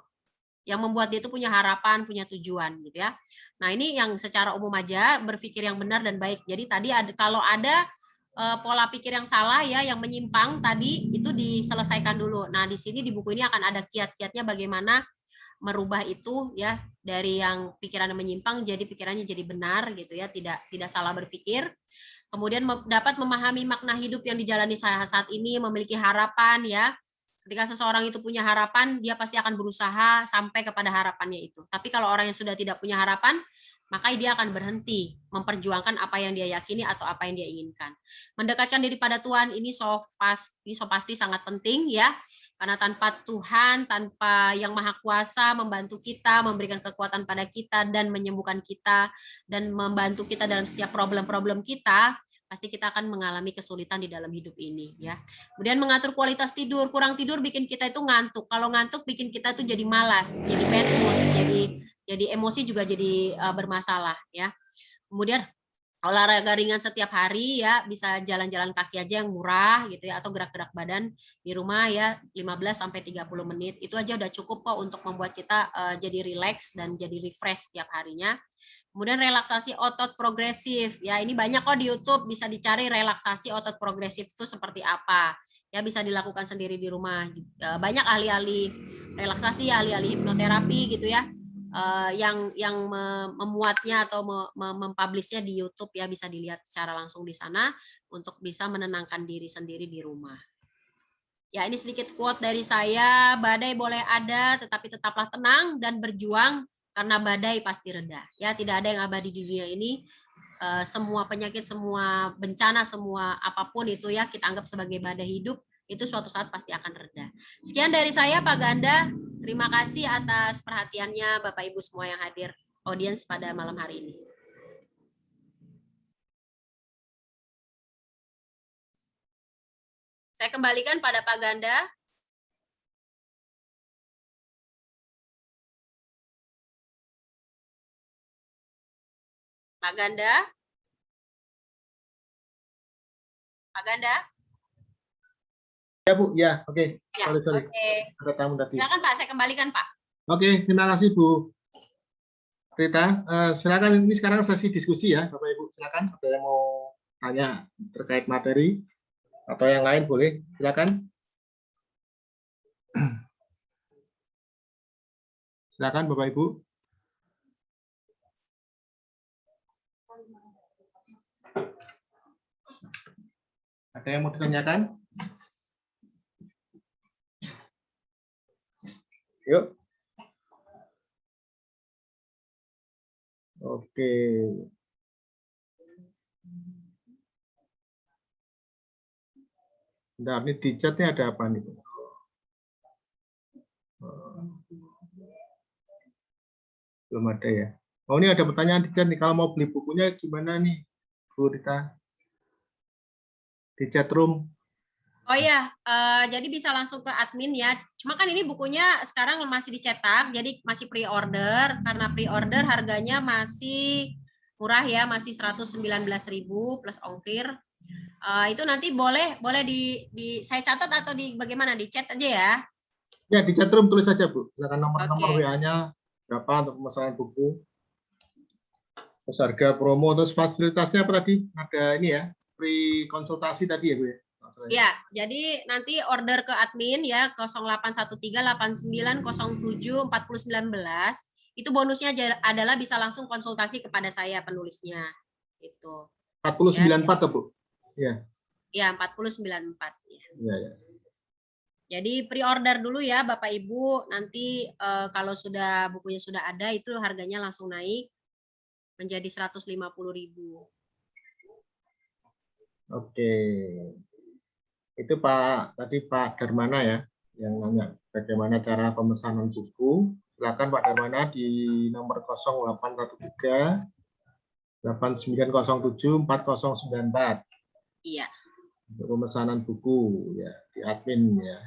yang membuat dia itu punya harapan, punya tujuan gitu ya. Nah, ini yang secara umum aja, berpikir yang benar dan baik. Jadi tadi kalau ada pola pikir yang salah ya, yang menyimpang tadi, itu diselesaikan dulu. Nah, di sini di buku ini akan ada kiat-kiatnya bagaimana merubah itu ya, dari yang pikirannya menyimpang jadi pikirannya jadi benar gitu ya, tidak salah berpikir. Kemudian dapat memahami makna hidup yang dijalani saat ini, memiliki harapan ya. Ketika seseorang itu punya harapan, dia pasti akan berusaha sampai kepada harapannya itu. Tapi kalau orang yang sudah tidak punya harapan, maka dia akan berhenti memperjuangkan apa yang dia yakini atau apa yang dia inginkan. Mendekatkan diri pada Tuhan ini so pasti sangat penting ya. Karena tanpa Tuhan, tanpa Yang Maha Kuasa membantu kita, memberikan kekuatan pada kita dan menyembuhkan kita dan membantu kita dalam setiap problem-problem kita, pasti kita akan mengalami kesulitan di dalam hidup ini ya. Kemudian mengatur kualitas tidur. Kurang tidur bikin kita itu ngantuk. Kalau ngantuk bikin kita tuh jadi malas, jadi bad mood, jadi emosi juga jadi bermasalah ya. Kemudian olahraga ringan setiap hari ya, bisa jalan-jalan kaki aja yang murah gitu ya, atau gerak-gerak badan di rumah ya 15 sampai 30 menit. Itu aja udah cukup kok untuk membuat kita jadi rileks dan jadi refresh setiap harinya. Kemudian relaksasi otot progresif. Ya, ini banyak kok di YouTube, bisa dicari relaksasi otot progresif itu seperti apa. Ya, bisa dilakukan sendiri di rumah. Banyak ahli-ahli relaksasi, ahli-ahli hipnoterapi gitu ya. Yang memuatnya atau mempublishnya di YouTube ya, bisa dilihat secara langsung di sana untuk bisa menenangkan diri sendiri di rumah. Ya, ini sedikit quote dari saya, badai boleh ada tetapi tetaplah tenang dan berjuang karena badai pasti reda. Ya, tidak ada yang abadi di dunia ini. Semua penyakit, semua bencana, semua apapun itu ya kita anggap sebagai badai hidup, itu suatu saat pasti akan reda. Sekian dari saya, Pak Ganda. Terima kasih atas perhatiannya Bapak Ibu semua yang hadir audiens pada malam hari ini. Saya kembalikan pada Pak Ganda. Pak Ganda? Pak Ganda? Ya Bu, ya, oke. Ya, sorry. Ada tamu tadi. Silakan Pak, saya kembalikan Pak. Oke, terima kasih Bu Rita. Silakan, ini sekarang sesi diskusi ya, Bapak Ibu. Silakan, ada yang mau tanya terkait materi atau yang lain boleh. Silakan. Silakan Bapak Ibu. Ada yang mau ditanyakan? Yuk. Oke. Bentar, ini di chatnya ada apa nih? Belum ada ya. Oh, ini ada pertanyaan di chat nih. Kalau mau beli bukunya gimana nih, Bu Rita? Di chat room. Oh ya, jadi bisa langsung ke admin ya. Cuma kan ini bukunya sekarang masih dicetak, jadi masih pre-order. Karena pre-order harganya masih murah ya, masih 119.000 plus ongkir. Itu nanti boleh di saya catat atau di bagaimana, di chat aja ya? Ya, di chat room tulis saja Bu. Silakan nomor WA-nya berapa untuk pemesanan buku. Terus harga promo, terus fasilitasnya apa tadi? Ada ini ya, free konsultasi tadi ya Bu ya. Ya, jadi nanti order ke admin ya 081389074019 itu bonusnya adalah bisa langsung konsultasi kepada saya penulisnya. Itu. 4094 tuh, Bu. Ya. Ya, 4094 ya. Ya, ya. Jadi pre-order dulu ya Bapak Ibu, nanti kalau sudah bukunya sudah ada itu harganya langsung naik menjadi 150.000. Oke. Itu tadi Pak Darmana ya yang nanya bagaimana cara pemesanan buku. Silakan Pak Darmana di nomor 0813 8907 4094. Iya. Untuk pemesanan buku ya di admin ya.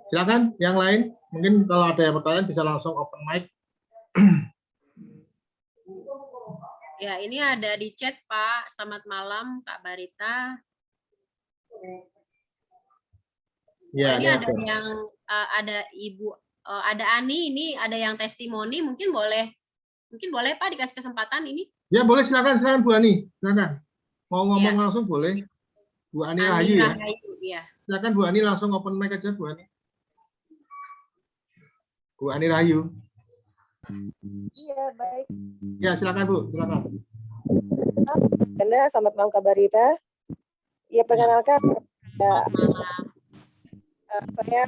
Silakan yang lain. Mungkin kalau ada yang pertanyaan bisa langsung open mic. Ya, ini ada di chat Pak. Selamat malam Kak Barita. Ya, ini ada yang ada Ibu ada Ani, ini ada yang testimoni, mungkin boleh Pak dikasih kesempatan ini. Ya, boleh, silakan Bu Ani. Silakan. Mau ngomong Ya. langsung boleh. Bu Ani Rahayu ya. Ya. Silakan Bu Ani langsung open mic aja Bu Ani. Bu Ani Rahayu. Iya, baik. Ya, silakan Bu, silakan. Selamat malam Kak Barita. Ya, perkenalkan ya, saya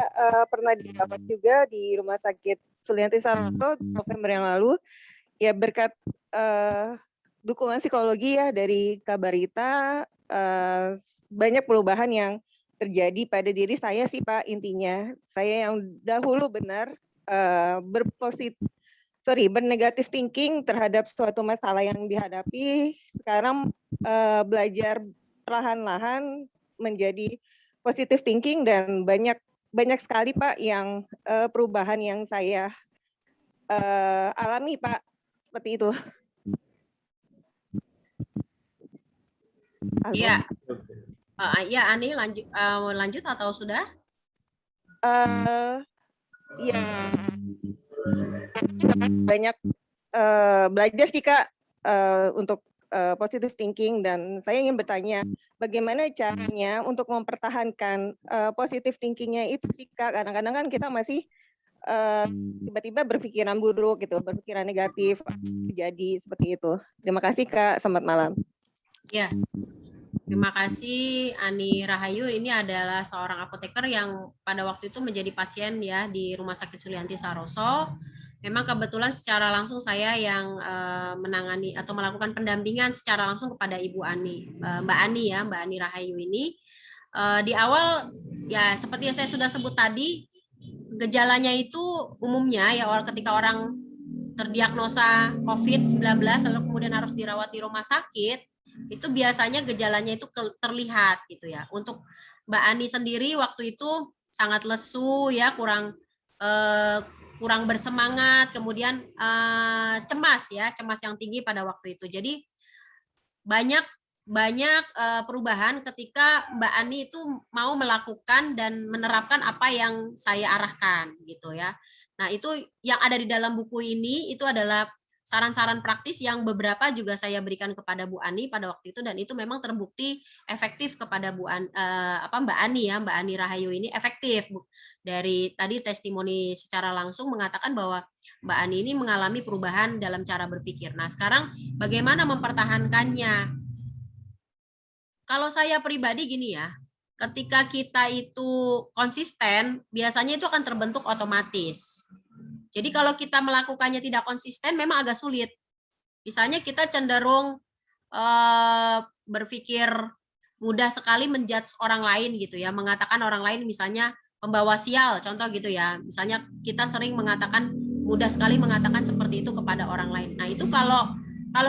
pernah dirawat juga di Rumah Sakit Sulianti Saroso November yang lalu. Ya, berkat dukungan psikologi ya dari Kak Barita, banyak perubahan yang terjadi pada diri saya sih Pak. Intinya saya yang dahulu benar bernegatif thinking terhadap suatu masalah yang dihadapi, sekarang belajar perlahan-lahan menjadi positive thinking, dan banyak sekali Pak yang perubahan yang saya alami Pak, seperti itu. Iya. Ya, Ani lanjut atau sudah? Ya. Banyak belajar sih Kak untuk positive thinking, dan saya ingin bertanya bagaimana caranya untuk mempertahankan positive thinkingnya itu sih Kak. Kadang-kadang kan kita masih tiba-tiba berpikiran buruk gitu, berpikiran negatif, jadi seperti itu. Terima kasih Kak, selamat malam. Ya, terima kasih Ani Rahayu. Ini adalah seorang apoteker yang pada waktu itu menjadi pasien ya di Rumah Sakit Sulianti Saroso. Memang kebetulan secara langsung saya yang menangani atau melakukan pendampingan secara langsung kepada Ibu Ani, Mbak Ani Rahayu ini. Di awal ya seperti yang saya sudah sebut tadi, gejalanya itu umumnya ya ketika orang terdiagnosa COVID-19 lalu kemudian harus dirawat di rumah sakit, itu biasanya gejalanya itu terlihat gitu ya. Untuk Mbak Ani sendiri waktu itu sangat lesu ya, kurang bersemangat, kemudian cemas yang tinggi pada waktu itu. Jadi banyak perubahan ketika Mbak Ani itu mau melakukan dan menerapkan apa yang saya arahkan gitu ya. Nah, itu yang ada di dalam buku ini itu adalah saran-saran praktis yang beberapa juga saya berikan kepada Bu Ani pada waktu itu, dan itu memang terbukti efektif kepada Mbak Ani ya, Mbak Ani Rahayu ini efektif. Dari tadi testimoni secara langsung mengatakan bahwa Mbak Ani ini mengalami perubahan dalam cara berpikir. Nah, sekarang bagaimana mempertahankannya? Kalau saya pribadi gini ya, ketika kita itu konsisten, biasanya itu akan terbentuk otomatis. Jadi kalau kita melakukannya tidak konsisten, memang agak sulit. Misalnya kita cenderung berpikir mudah sekali menjudge orang lain gitu ya, mengatakan orang lain misalnya pembawa sial, contoh gitu ya. Misalnya kita sering mudah sekali mengatakan seperti itu kepada orang lain. Nah, itu kalau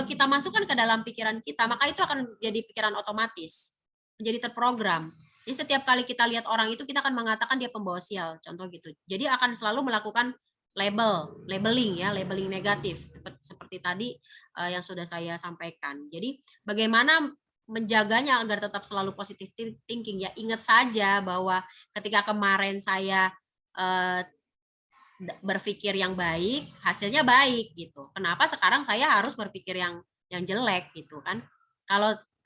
kita masukkan ke dalam pikiran kita, maka itu akan jadi pikiran otomatis, menjadi terprogram. Jadi setiap kali kita lihat orang itu, kita akan mengatakan dia pembawa sial, contoh gitu. Jadi akan selalu melakukan labeling negatif, seperti tadi yang sudah saya sampaikan. Jadi bagaimana menjaganya agar tetap selalu positive thinking ya. Ingat saja bahwa ketika kemarin saya berpikir yang baik, hasilnya baik gitu. Kenapa sekarang saya harus berpikir yang jelek gitu kan?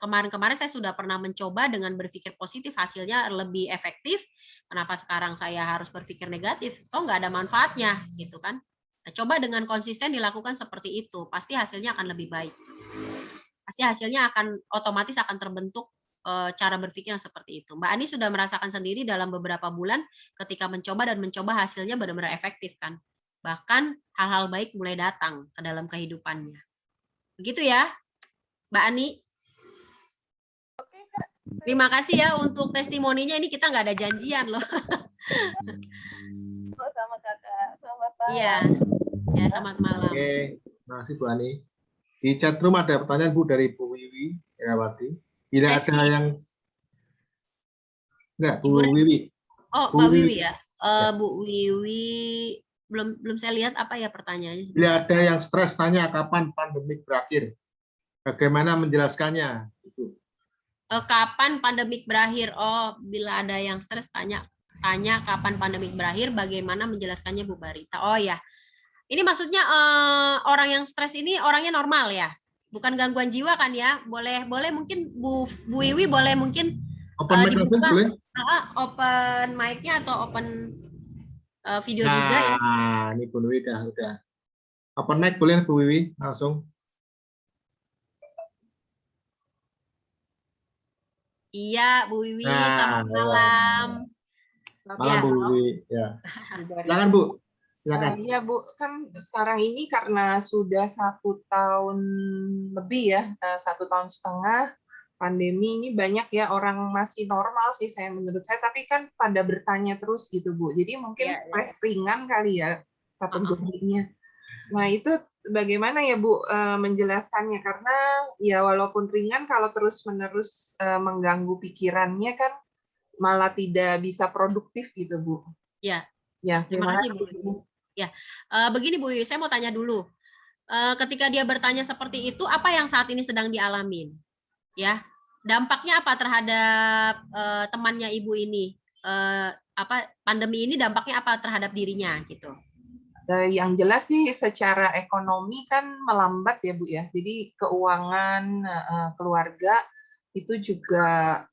kemarin-kemarin saya sudah pernah mencoba dengan berpikir positif, hasilnya lebih efektif. Kenapa sekarang saya harus berpikir negatif? Toh nggak ada manfaatnya, gitu kan? Nah, coba dengan konsisten dilakukan seperti itu, pasti hasilnya akan lebih baik. Pasti hasilnya otomatis akan terbentuk cara berpikir yang seperti itu. Mbak Ani sudah merasakan sendiri dalam beberapa bulan ketika mencoba hasilnya benar-benar efektif kan. Bahkan hal-hal baik mulai datang ke dalam kehidupannya. Begitu ya, Mbak Ani. Terima kasih ya untuk testimoninya. Ini kita nggak ada janjian loh. Sama Kakak. Selamat malam. Iya. Ya, selamat malam. Oke, terima kasih Bu Ani. Di chat room ada pertanyaan Bu dari Bu Wiwi Herawati. Bila ada yang enggak, Bu Wiwi. Oh, Mbak Wiwi ya. Bu Wiwi belum saya lihat apa ya pertanyaannya. Bila ada yang stres tanya kapan pandemik berakhir. Bagaimana menjelaskannya? Itu. Kapan pandemik berakhir? Oh, bila ada yang stres tanya kapan pandemik berakhir, bagaimana menjelaskannya Bu Barita? Oh ya. Ini maksudnya orang yang stres ini orangnya normal ya? Bukan gangguan jiwa kan ya? Boleh mungkin Bu Wiwi boleh mungkin Open mic langsung boleh? Open mic-nya atau open video juga ya? Nah, ini Bu Wiwi udah. Open mic boleh Bu Wiwi langsung. Iya, Bu Wiwi, selamat malam. Malam Bu Wiwi, ya. Silakan Bu. Silakan. Iya Bu, kan sekarang ini karena sudah 1 tahun lebih ya, 1,5 tahun pandemi ini banyak ya orang masih normal sih menurut saya, tapi kan pada bertanya terus gitu Bu. Jadi mungkin stres ringan kali ya kategorinya. Nah itu bagaimana ya Bu menjelaskannya, karena ya walaupun ringan kalau terus-menerus mengganggu pikirannya kan malah tidak bisa produktif gitu Bu. Ya. Ya, terima kasih Bu. Ya, begini Bu Wiwi, saya mau tanya dulu. Ketika dia bertanya seperti itu, apa yang saat ini sedang dialamin? Ya, dampaknya apa terhadap temannya Ibu ini? Pandemi ini dampaknya apa terhadap dirinya gitu? Yang jelas sih secara ekonomi kan melambat ya Bu ya. Jadi keuangan keluarga itu juga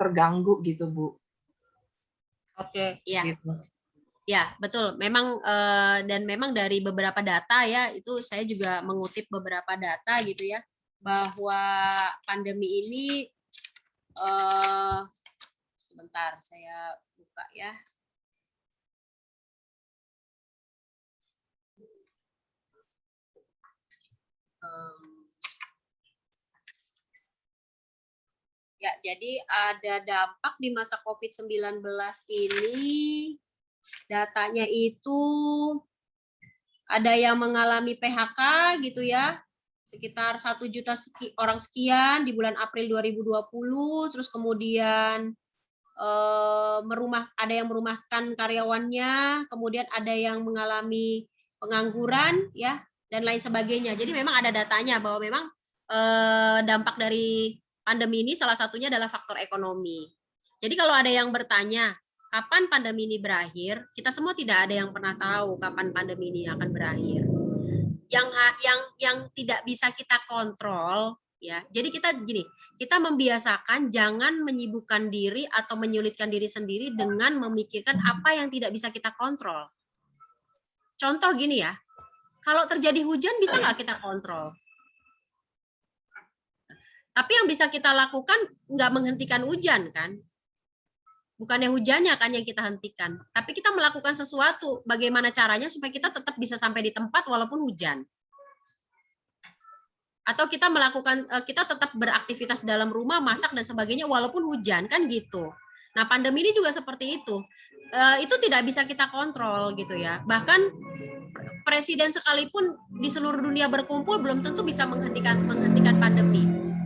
terganggu gitu Bu. Oke, iya. Gitu. Ya, betul. Memang dan memang dari beberapa data ya, itu saya juga mengutip beberapa data gitu ya, bahwa pandemi ini sebentar saya buka ya. Ya, jadi ada dampak di masa COVID-19 ini, datanya itu ada yang mengalami PHK gitu ya, sekitar 1 juta orang sekian di bulan April 2020, terus kemudian ada yang merumahkan karyawannya, kemudian ada yang mengalami pengangguran ya, dan lain sebagainya. Jadi memang ada datanya bahwa memang dampak dari pandemi ini salah satunya adalah faktor ekonomi. Jadi kalau ada yang bertanya, kapan pandemi ini berakhir? Kita semua tidak ada yang pernah tahu kapan pandemi ini akan berakhir. Yang tidak bisa kita kontrol, ya. Jadi kita membiasakan jangan menyibukkan diri atau menyulitkan diri sendiri dengan memikirkan apa yang tidak bisa kita kontrol. Contoh gini ya, kalau terjadi hujan bisa nggak kita kontrol? Tapi yang bisa kita lakukan nggak menghentikan hujan kan? Bukannya hujannya kan yang kita hentikan, tapi kita melakukan sesuatu. Bagaimana caranya supaya kita tetap bisa sampai di tempat walaupun hujan? Atau kita tetap beraktivitas dalam rumah, masak dan sebagainya walaupun hujan kan gitu. Nah pandemi ini juga seperti itu. Itu tidak bisa kita kontrol gitu ya. Bahkan presiden sekalipun di seluruh dunia berkumpul belum tentu bisa menghentikan pandemi.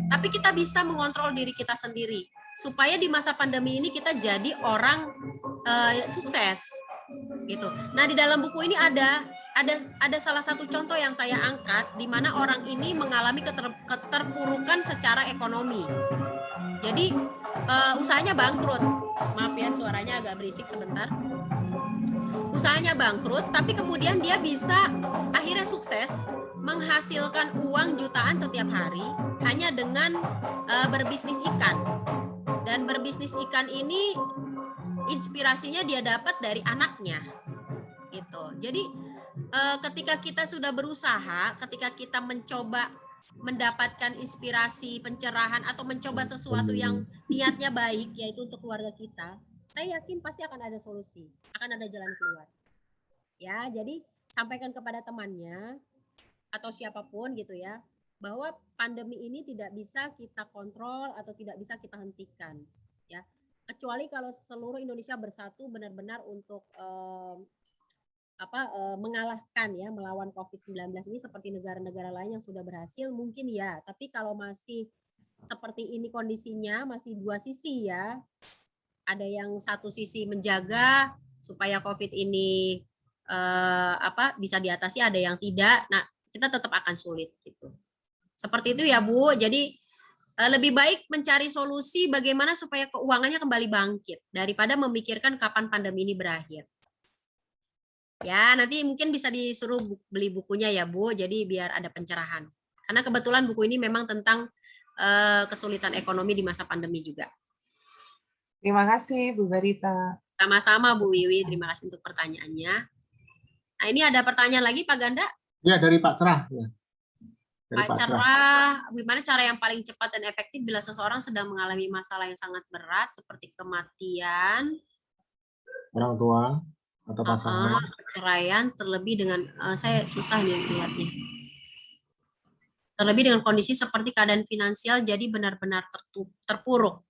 Tapi kita bisa mengontrol diri kita sendiri supaya di masa pandemi ini kita jadi orang sukses gitu. Nah di dalam buku ini ada salah satu contoh yang saya angkat di mana orang ini mengalami keterpurukan secara ekonomi. Jadi usahanya bangkrut. Maaf ya suaranya agak berisik sebentar. Usahanya bangkrut, tapi kemudian dia bisa akhirnya sukses menghasilkan uang jutaan setiap hari hanya dengan berbisnis ikan. Dan berbisnis ikan ini inspirasinya dia dapat dari anaknya. Gitu. Jadi ketika kita sudah berusaha, ketika kita mencoba mendapatkan inspirasi, pencerahan, atau mencoba sesuatu yang niatnya baik, yaitu untuk keluarga kita, saya yakin pasti akan ada solusi, akan ada jalan keluar. Ya, jadi sampaikan kepada temannya atau siapapun gitu ya, bahwa pandemi ini tidak bisa kita kontrol atau tidak bisa kita hentikan, ya. Kecuali kalau seluruh Indonesia bersatu benar-benar untuk mengalahkan ya, melawan COVID-19 ini seperti negara-negara lain yang sudah berhasil, mungkin ya. Tapi kalau masih seperti ini kondisinya, masih dua sisi ya. Ada yang satu sisi menjaga supaya COVID ini bisa diatasi, ada yang tidak. Nah, kita tetap akan sulit gitu. Seperti itu ya, Bu. Jadi lebih baik mencari solusi bagaimana supaya keuangannya kembali bangkit daripada memikirkan kapan pandemi ini berakhir. Ya, nanti mungkin bisa disuruh beli bukunya ya, Bu. Jadi biar ada pencerahan. Karena kebetulan buku ini memang tentang kesulitan ekonomi di masa pandemi juga. Terima kasih, Bu Barita. Sama-sama, Bu Wiwi. Terima kasih untuk pertanyaannya. Nah, ini ada pertanyaan lagi, Pak Ganda? Ya, dari Pak Cerah. Ya. Dari Pak Cerah, gimana cara yang paling cepat dan efektif bila seseorang sedang mengalami masalah yang sangat berat, seperti kematian, orang tua, atau pasangan, perceraian, terlebih dengan saya susah nih lihatnya. Terlebih dengan kondisi seperti keadaan finansial jadi benar-benar terpuruk.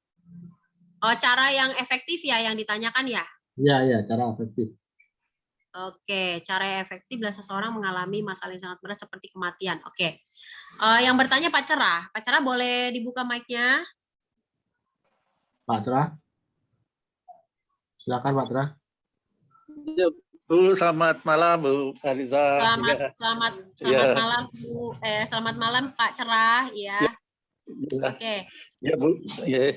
Oh, cara yang efektif ya yang ditanyakan ya? Iya, cara efektif. Oke, cara yang efektif bila seseorang mengalami masalah yang sangat berat seperti kematian. Oke, yang bertanya Pak Cerah. Pak Cerah boleh dibuka mic-nya? Pak Cerah, silakan Pak Cerah. Ya, Bu, selamat malam Bu Barita. Selamat malam Bu. Selamat malam Pak Cerah ya. Oke. Ya Bu. Ya.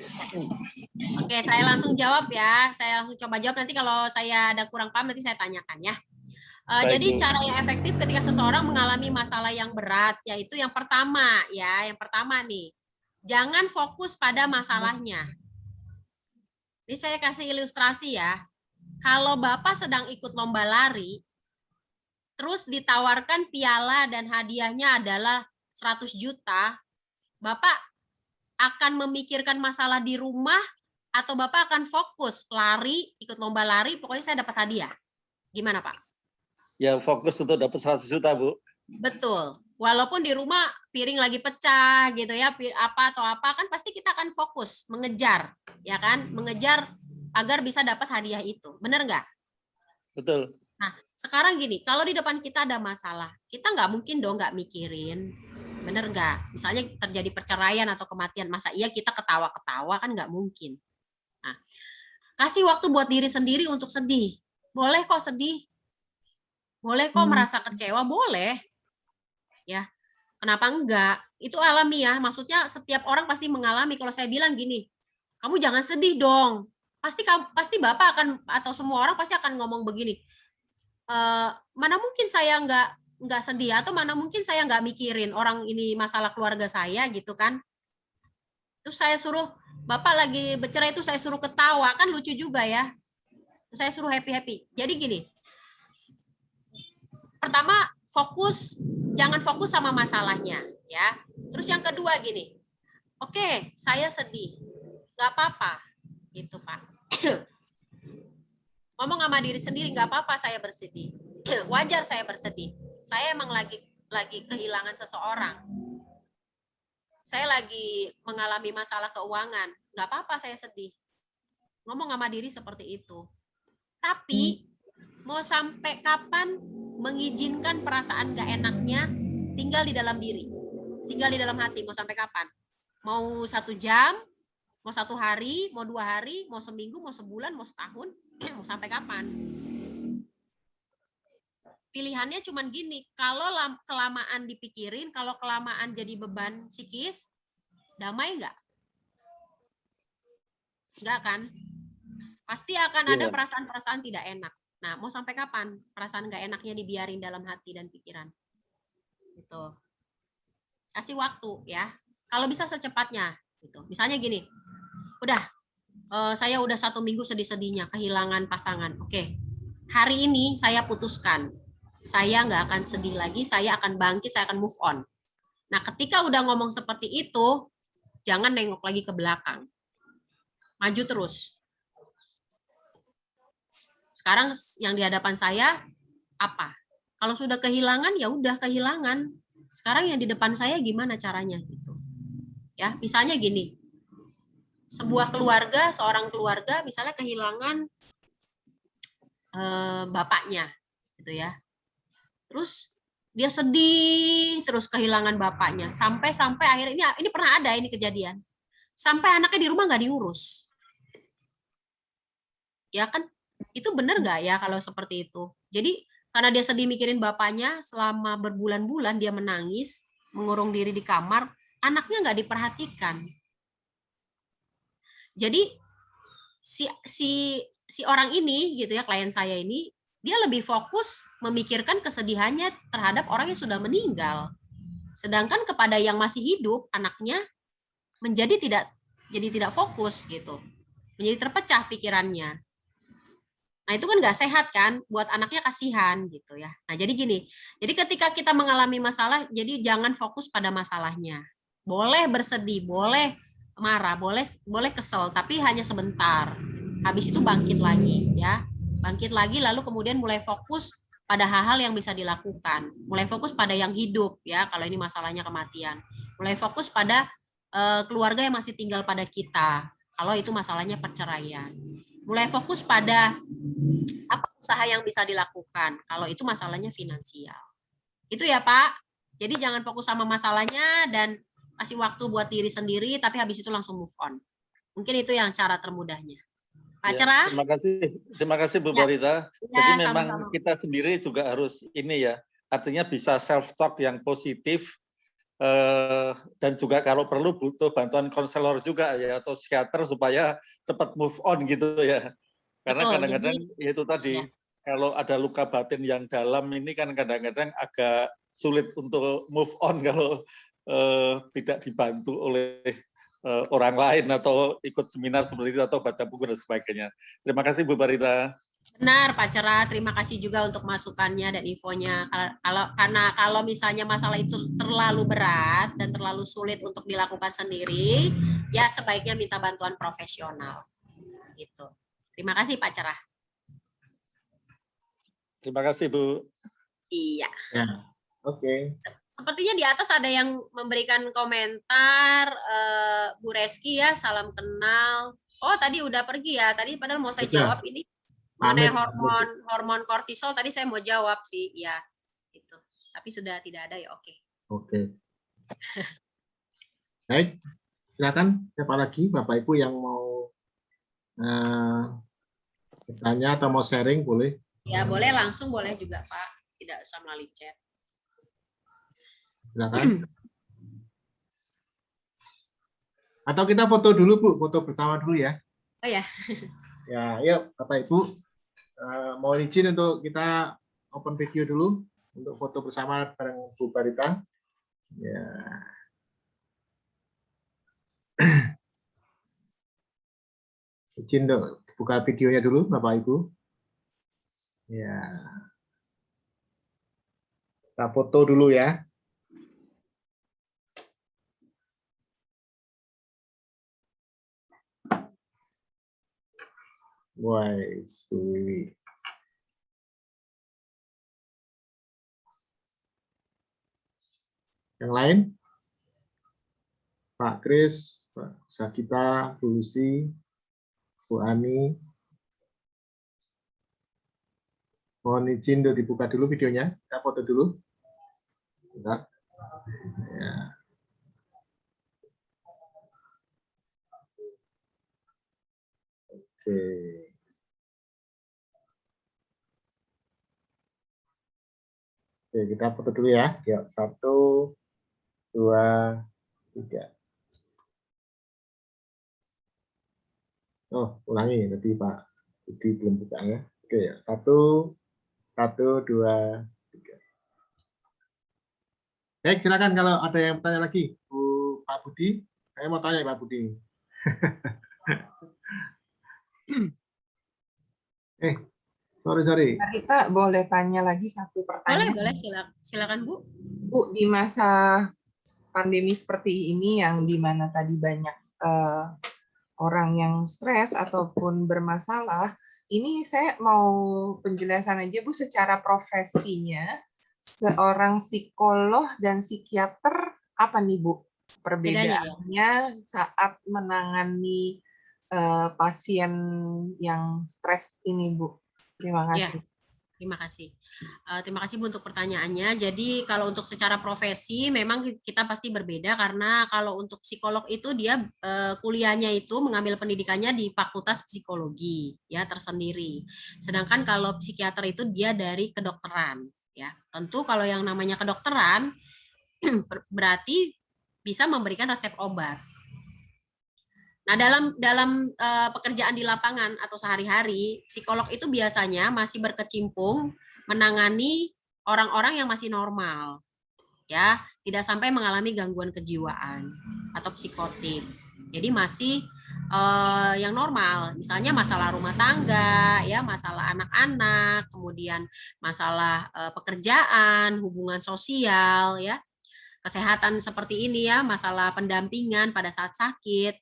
Oke, saya langsung jawab ya. Saya langsung coba jawab, nanti kalau saya ada kurang paham nanti saya tanyakan ya. Jadi cara yang efektif ketika seseorang mengalami masalah yang berat, yaitu yang pertama nih, jangan fokus pada masalahnya. Ini saya kasih ilustrasi ya. Kalau Bapak sedang ikut lomba lari, terus ditawarkan piala dan hadiahnya adalah 100 juta, Bapak akan memikirkan masalah di rumah atau Bapak akan fokus lari, ikut lomba lari, pokoknya saya dapat hadiah. Gimana Pak? Ya fokus untuk dapat 100 juta Bu. Betul. Walaupun di rumah piring lagi pecah gitu ya, apa kan pasti kita akan fokus mengejar, ya kan? Mengejar agar bisa dapat hadiah itu. Benar nggak? Betul. Nah, sekarang gini, kalau di depan kita ada masalah, kita nggak mungkin dong nggak mikirin. Bener nggak? Misalnya terjadi perceraian atau kematian, masa iya kita ketawa-ketawa, kan nggak mungkin. Nah, kasih waktu buat diri sendiri untuk sedih. Boleh kok sedih. Boleh kok merasa kecewa, boleh. Ya, kenapa enggak? Itu alamiah. Maksudnya setiap orang pasti mengalami. Kalau saya bilang gini, kamu jangan sedih dong. Pasti Bapak akan atau semua orang pasti akan ngomong begini. Mana mungkin saya nggak sedih, atau mana mungkin saya nggak mikirin orang ini masalah keluarga saya gitu kan. Terus saya suruh, Bapak lagi bercerai itu saya suruh ketawa, kan lucu juga ya. Saya suruh happy-happy. Jadi gini, pertama jangan fokus sama masalahnya ya. Terus yang kedua gini, oke, saya sedih, nggak apa-apa gitu Pak. Ngomong sama diri sendiri, nggak apa-apa saya bersedih. Wajar saya bersedih. Saya emang lagi kehilangan seseorang. Saya lagi mengalami masalah keuangan. Nggak apa-apa saya sedih. Ngomong sama diri seperti itu. Tapi mau sampai kapan mengizinkan perasaan nggak enaknya tinggal di dalam diri, tinggal di dalam hati? Mau sampai kapan? Mau 1 jam? Mau 1 hari, mau 2 hari, mau seminggu, mau sebulan, mau setahun, mau sampai kapan? Pilihannya cuman gini, kalau kelamaan dipikirin, kalau kelamaan jadi beban psikis, damai nggak? Nggak kan? Pasti akan ada perasaan-perasaan tidak enak. Nah, mau sampai kapan perasaan nggak enaknya dibiarin dalam hati dan pikiran? Gitu. Kasih waktu ya. kalau bisa secepatnya gitu. Misalnya gini, udah saya udah 1 minggu sedih-sedihnya kehilangan pasangan. Oke, hari ini saya putuskan, saya nggak akan sedih lagi, saya akan bangkit, saya akan move on. Nah, ketika udah ngomong seperti itu, jangan nengok lagi ke belakang, maju terus. Sekarang yang di hadapan saya apa? Kalau sudah kehilangan, ya udah kehilangan. Sekarang yang di depan saya gimana caranya gitu. Ya, misalnya gini. Sebuah keluarga, seorang keluarga misalnya kehilangan bapaknya gitu ya. Terus dia sedih terus kehilangan bapaknya sampai akhirnya ini pernah ada ini kejadian. Sampai anaknya di rumah nggak diurus. Ya kan? Itu benar nggak ya kalau seperti itu? Jadi karena dia sedih mikirin bapaknya selama berbulan-bulan dia menangis, mengurung diri di kamar, anaknya nggak diperhatikan. Jadi si orang ini gitu ya, klien saya ini, dia lebih fokus memikirkan kesedihannya terhadap orang yang sudah meninggal. Sedangkan kepada yang masih hidup, anaknya menjadi tidak fokus gitu. Menjadi terpecah pikirannya. Nah, itu kan nggak sehat kan, buat anaknya kasihan gitu ya. Nah, jadi gini, jadi ketika kita mengalami masalah, jadi jangan fokus pada masalahnya. Boleh bersedih, boleh marah, boleh kesel, tapi hanya sebentar. Habis itu bangkit lagi ya. Bangkit lagi lalu kemudian mulai fokus pada hal-hal yang bisa dilakukan. Mulai fokus pada yang hidup ya, kalau ini masalahnya kematian. Mulai fokus pada keluarga yang masih tinggal pada kita. Kalau itu masalahnya perceraian. Mulai fokus pada apa usaha yang bisa dilakukan kalau itu masalahnya finansial. Itu ya Pak. Jadi jangan fokus sama masalahnya dan kasih waktu buat diri sendiri tapi habis itu langsung move on. Mungkin itu yang cara termudahnya. Pak Cerah? Terima kasih Bu Ya. Barita. Ya, Jadi memang sama-sama. kita sendiri juga harus ini ya, artinya bisa self talk yang positif dan juga kalau perlu butuh bantuan konselor juga ya atau psikiater supaya cepat move on gitu ya. Karena kadang-kadang itu tadi ya. Kalau ada luka batin yang dalam ini kan kadang-kadang agak sulit untuk move on kalau tidak dibantu oleh orang lain atau ikut seminar seperti itu atau baca buku dan sebagainya. Terima kasih Bu Barita. Benar Pak Cerah, terima kasih juga untuk masukannya dan infonya. Kalau misalnya masalah itu terlalu berat dan terlalu sulit untuk dilakukan sendiri, ya sebaiknya minta bantuan profesional. Gitu. Terima kasih Pak Cerah. Terima kasih Bu. Iya. Ya, oke. Sepertinya di atas ada yang memberikan komentar, Bu Reski ya, salam kenal. Oh tadi udah pergi ya, tadi padahal mau saya jawab ini mengenai hormon kortisol tadi saya mau jawab sih, ya itu. Tapi sudah tidak ada ya, oke. Oke. Baik, silakan siapa lagi Bapak Ibu yang mau bertanya atau mau sharing boleh. Ya boleh langsung, boleh juga Pak, tidak usah melalui chat. Silakan. Atau kita foto dulu Bu, foto bersama dulu ya. Oh ya. Ya, yuk Bapak Ibu. Mau izin untuk kita open video dulu untuk foto bersama bareng Bu Barita. Ya. Izin untuk buka videonya dulu Bapak Ibu. Ya. Kita foto dulu ya. Wah, Wiwi. Yang lain? Pak Kris, Pak Sakita, Bu Lucy, Bu Ani. Mohon izin untuk dibuka dulu videonya. Kita foto dulu. Bentar. Ya. Oke. Oke, kita foto dulu ya. Ya, 1, 2, 3. Oh, ulangi tadi Pak Budi belum buka ya. Oke, 1, 2, 3. Baik, silakan kalau ada yang bertanya lagi, Bu Pak Budi. Saya mau tanya Pak Budi. Sorry. Kita boleh tanya lagi satu pertanyaan? Boleh, silakan Bu. Bu, di masa pandemi seperti ini yang dimana tadi banyak orang yang stres ataupun bermasalah, ini saya mau penjelasan aja Bu, secara profesinya, seorang psikolog dan psikiater apa nih Bu perbedaannya saat menangani pasien yang stres ini Bu? Terima kasih. Ya, terima kasih. Terima kasih Bu untuk pertanyaannya. Jadi kalau untuk secara profesi memang kita pasti berbeda karena kalau untuk psikolog itu dia kuliahnya itu mengambil pendidikannya di Fakultas Psikologi ya tersendiri. Sedangkan kalau psikiater itu dia dari kedokteran ya. Tentu kalau yang namanya kedokteran berarti bisa memberikan resep obat. Nah, dalam pekerjaan di lapangan atau sehari-hari, psikolog itu biasanya masih berkecimpung menangani orang-orang yang masih normal, ya, tidak sampai mengalami gangguan kejiwaan atau psikotik. Jadi masih yang normal, misalnya masalah rumah tangga, ya, masalah anak-anak, kemudian masalah pekerjaan, hubungan sosial, ya, kesehatan seperti ini ya, masalah pendampingan pada saat sakit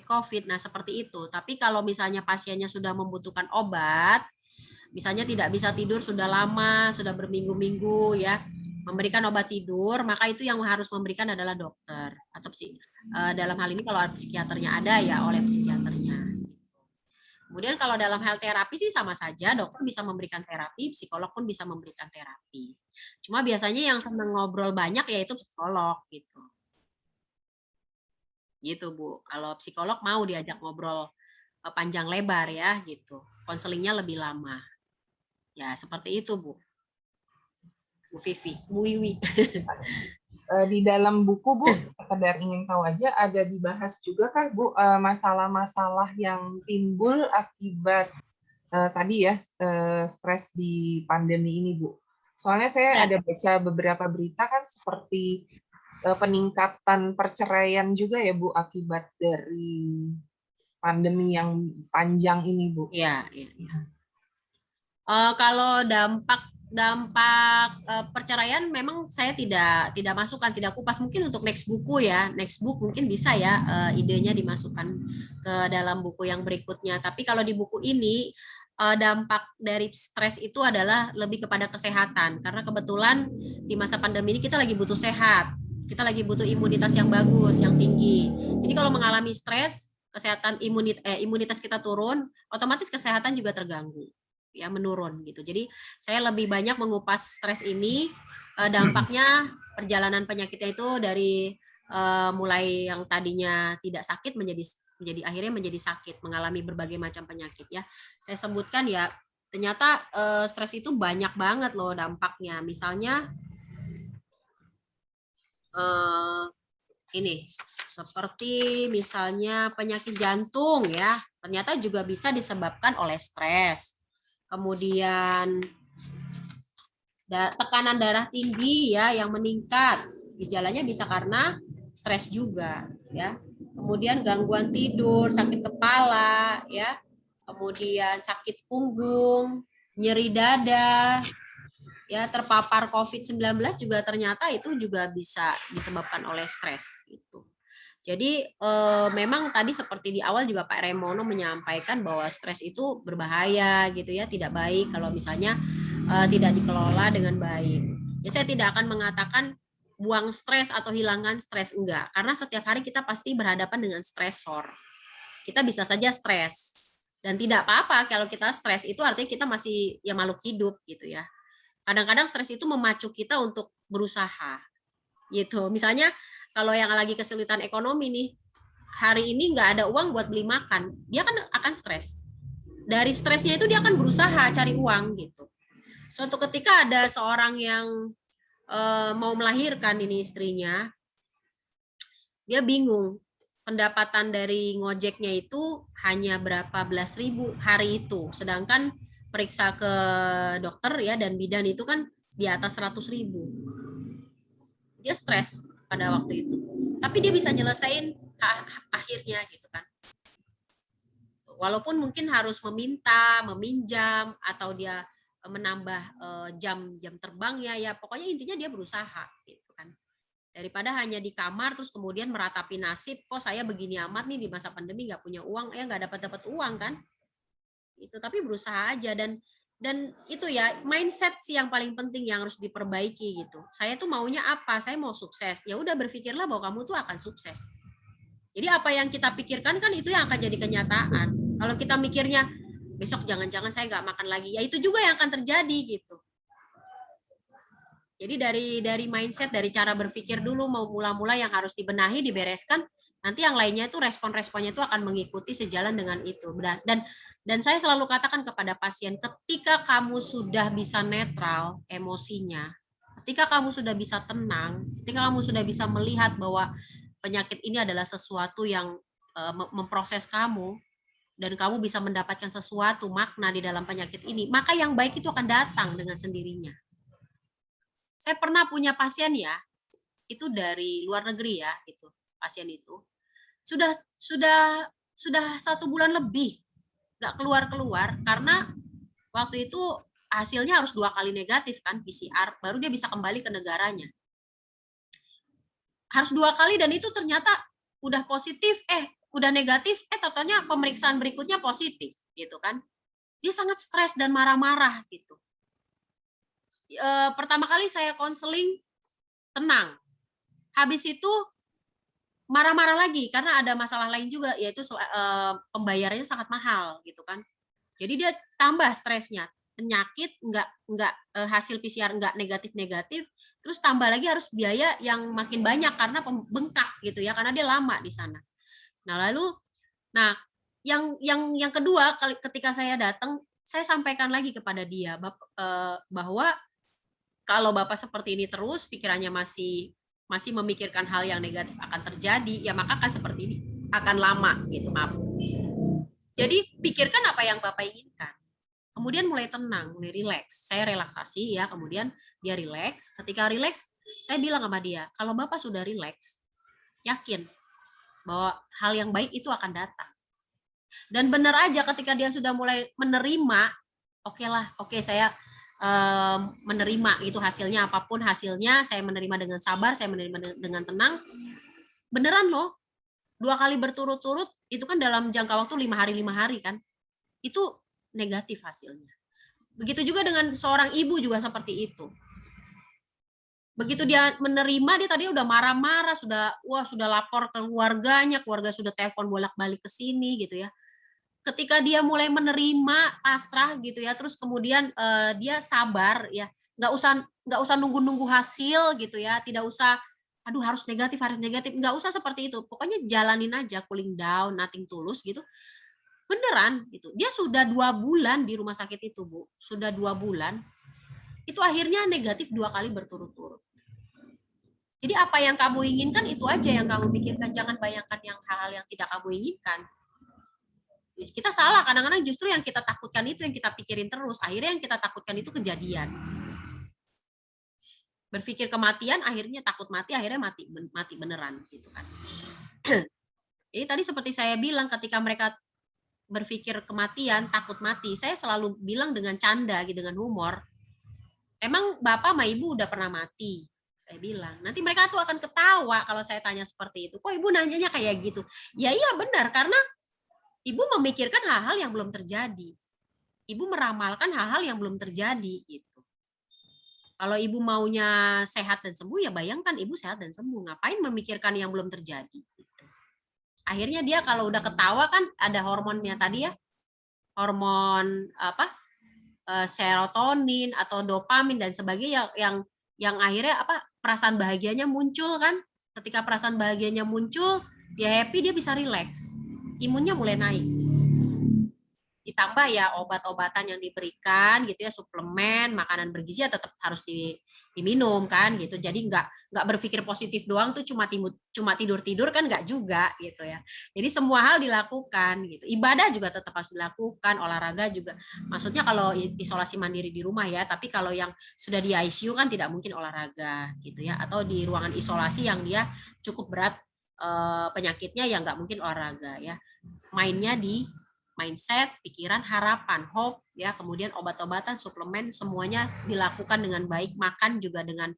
COVID, nah seperti itu. Tapi kalau misalnya pasiennya sudah membutuhkan obat, misalnya tidak bisa tidur sudah lama, sudah berminggu-minggu ya, memberikan obat tidur, maka itu yang harus memberikan adalah dokter atau dalam hal ini kalau psikiaternya ada ya oleh psikiaternya. Kemudian kalau dalam hal terapi sih sama saja, dokter bisa memberikan terapi, psikolog pun bisa memberikan terapi. Cuma biasanya yang senang ngobrol banyak yaitu psikolog gitu. Gitu Bu, kalau psikolog mau diajak ngobrol panjang lebar ya gitu, konselingnya lebih lama ya, seperti itu Bu Vivi, Bu Wiwi. Di dalam buku Bu, sekedar ingin tahu aja, ada dibahas juga kan Bu masalah-masalah yang timbul akibat tadi ya stres di pandemi ini Bu. Soalnya saya ada baca beberapa berita kan seperti peningkatan perceraian juga ya Bu akibat dari pandemi yang panjang ini Bu. Iya. Kalau dampak perceraian memang saya tidak masukkan, tidak kupas. Mungkin untuk next buku ya, next book mungkin bisa ya idenya dimasukkan ke dalam buku yang berikutnya. Tapi kalau di buku ini dampak dari stres itu adalah lebih kepada kesehatan, karena kebetulan di masa pandemi ini kita lagi butuh sehat. Kita lagi butuh imunitas yang bagus, yang tinggi. Jadi kalau mengalami stres, kesehatan imunitas kita turun, otomatis kesehatan juga terganggu, ya menurun gitu. Jadi saya lebih banyak mengupas stres ini, dampaknya perjalanan penyakitnya itu dari mulai yang tadinya tidak sakit menjadi akhirnya menjadi sakit, mengalami berbagai macam penyakit ya. Saya sebutkan ya, ternyata stres itu banyak banget loh dampaknya. Misalnya ini seperti misalnya penyakit jantung ya, ternyata juga bisa disebabkan oleh stres. Kemudian tekanan darah tinggi ya yang meningkat, gejalanya bisa karena stres juga ya. Kemudian gangguan tidur, sakit kepala ya. Kemudian sakit punggung, nyeri dada, ya, terpapar COVID-19 juga ternyata itu juga bisa disebabkan oleh stres gitu. Jadi memang tadi seperti di awal juga Pak Remono menyampaikan bahwa stres itu berbahaya gitu ya, tidak baik kalau misalnya tidak dikelola dengan baik. Ya, saya tidak akan mengatakan buang stres atau hilangkan stres, enggak, karena setiap hari kita pasti berhadapan dengan stresor. Kita bisa saja stres dan tidak apa-apa kalau kita stres, itu artinya kita masih ya makhluk hidup gitu ya. Kadang-kadang stres itu memacu kita untuk berusaha gitu. Misalnya kalau yang lagi kesulitan ekonomi nih, hari ini nggak ada uang buat beli makan, dia kan akan stres. Dari stresnya itu dia akan berusaha cari uang gitu. Suatu ketika ada seorang yang mau melahirkan ini istrinya, dia bingung. Pendapatan dari ngojeknya itu hanya berapa belas ribu hari itu, sedangkan periksa ke dokter ya dan bidan itu kan di atas 100.000. Dia stres pada waktu itu. tapi dia bisa nyelesain akhirnya gitu kan. Walaupun mungkin harus meminjam atau dia menambah jam terbangnya, ya pokoknya intinya dia berusaha gitu kan. Daripada hanya di kamar terus kemudian meratapi nasib, kok saya begini amat nih di masa pandemi nggak punya uang, ya nggak dapat uang kan. Itu tapi berusaha aja, dan itu ya mindset sih yang paling penting yang harus diperbaiki gitu. Saya tuh maunya apa? Saya mau sukses. Ya udah, berpikirlah bahwa kamu tuh akan sukses. Jadi apa yang kita pikirkan kan itu yang akan jadi kenyataan. Kalau kita mikirnya besok jangan-jangan saya nggak makan lagi, ya itu juga yang akan terjadi gitu. Jadi dari mindset, dari cara berpikir dulu, mau mula-mula yang harus dibenahi, dibereskan. Nanti yang lainnya itu respon-responnya itu akan mengikuti sejalan dengan itu. Dan saya selalu katakan kepada pasien, ketika kamu sudah bisa netral emosinya, ketika kamu sudah bisa tenang, ketika kamu sudah bisa melihat bahwa penyakit ini adalah sesuatu yang memproses kamu, dan kamu bisa mendapatkan sesuatu makna di dalam penyakit ini, maka yang baik itu akan datang dengan sendirinya. Saya pernah punya pasien ya, itu dari luar negeri ya, itu pasien itu sudah 1 bulan lebih nggak keluar karena waktu itu hasilnya harus 2 kali negatif kan, PCR, baru dia bisa kembali ke negaranya. Harus 2 kali, dan itu ternyata udah positif, udah negatif, totalnya pemeriksaan berikutnya positif gitu kan. Dia sangat stres dan marah-marah gitu. Pertama kali saya konseling tenang, habis itu marah-marah lagi karena ada masalah lain juga, yaitu pembayarannya sangat mahal gitu kan. Jadi dia tambah stresnya, penyakit nggak hasil PCR nggak negatif, terus tambah lagi harus biaya yang makin banyak karena bengkak gitu ya, karena dia lama di sana. Nah yang kedua, ketika saya datang, saya sampaikan lagi kepada dia bahwa kalau Bapak seperti ini terus, pikirannya masih memikirkan hal yang negatif akan terjadi, ya maka akan seperti ini, akan lama gitu, maaf. Jadi pikirkan apa yang Bapak inginkan. Kemudian mulai tenang, mulai rileks. Saya relaksasi ya, kemudian dia rileks. Ketika rileks, saya bilang sama dia, kalau Bapak sudah rileks, yakin bahwa hal yang baik itu akan datang. Dan benar aja ketika dia sudah mulai menerima, oke, saya menerima itu hasilnya, apapun hasilnya, saya menerima dengan sabar, saya menerima dengan tenang. Beneran loh, 2 kali berturut-turut itu kan dalam jangka waktu 5 hari kan, itu negatif hasilnya. Begitu juga dengan seorang ibu juga seperti itu. Begitu dia menerima, dia tadi udah marah-marah, sudah lapor ke keluarganya, keluarga sudah telepon bolak-balik ke sini gitu ya. Ketika dia mulai menerima, pasrah gitu ya, terus kemudian dia sabar ya, nggak usah nunggu hasil gitu ya, tidak usah aduh harus negatif, nggak usah seperti itu, pokoknya jalanin aja, cooling down, nothing tulus gitu. Beneran gitu, dia sudah 2 bulan di rumah sakit itu, Bu, sudah 2 bulan, itu akhirnya negatif 2 kali berturut-turut. Jadi apa yang kamu inginkan itu aja yang kamu pikirkan, jangan bayangkan yang hal-hal yang tidak kamu inginkan. Kita salah, kadang-kadang justru yang kita takutkan itu yang kita pikirin terus, akhirnya yang kita takutkan itu kejadian. Berpikir kematian, akhirnya takut mati, akhirnya mati beneran gitu kan. Jadi tadi seperti saya bilang, ketika mereka berpikir kematian, takut mati, saya selalu bilang dengan canda gitu, dengan humor, emang Bapak sama Ibu udah pernah mati? Saya bilang, nanti mereka tuh akan ketawa kalau saya tanya seperti itu. Kok Ibu nanyanya kayak gitu? Ya iya benar, karena Ibu memikirkan hal-hal yang belum terjadi. Ibu meramalkan hal-hal yang belum terjadi gitu. Kalau Ibu maunya sehat dan sembuh, ya bayangkan Ibu sehat dan sembuh. Ngapain memikirkan yang belum terjadi gitu. Akhirnya dia kalau udah ketawa kan ada hormonnya tadi ya. Hormon serotonin atau dopamin dan sebagainya yang akhirnya perasaan bahagianya muncul kan. Ketika perasaan bahagianya muncul, dia happy, dia bisa rileks. Imunnya mulai naik. Ditambah ya obat-obatan yang diberikan gitu ya, suplemen, makanan bergizi ya tetap harus diminum kan gitu. Jadi nggak berpikir positif doang tuh cuma tidur kan nggak juga gitu ya. Jadi semua hal dilakukan gitu. Ibadah juga tetap harus dilakukan, olahraga juga. Maksudnya kalau isolasi mandiri di rumah ya, tapi kalau yang sudah di ICU kan tidak mungkin olahraga gitu ya, atau di ruangan isolasi yang dia cukup berat penyakitnya ya nggak mungkin olahraga ya. Mainnya di mindset, pikiran, harapan, hope ya, kemudian obat-obatan, suplemen semuanya dilakukan dengan baik, makan juga dengan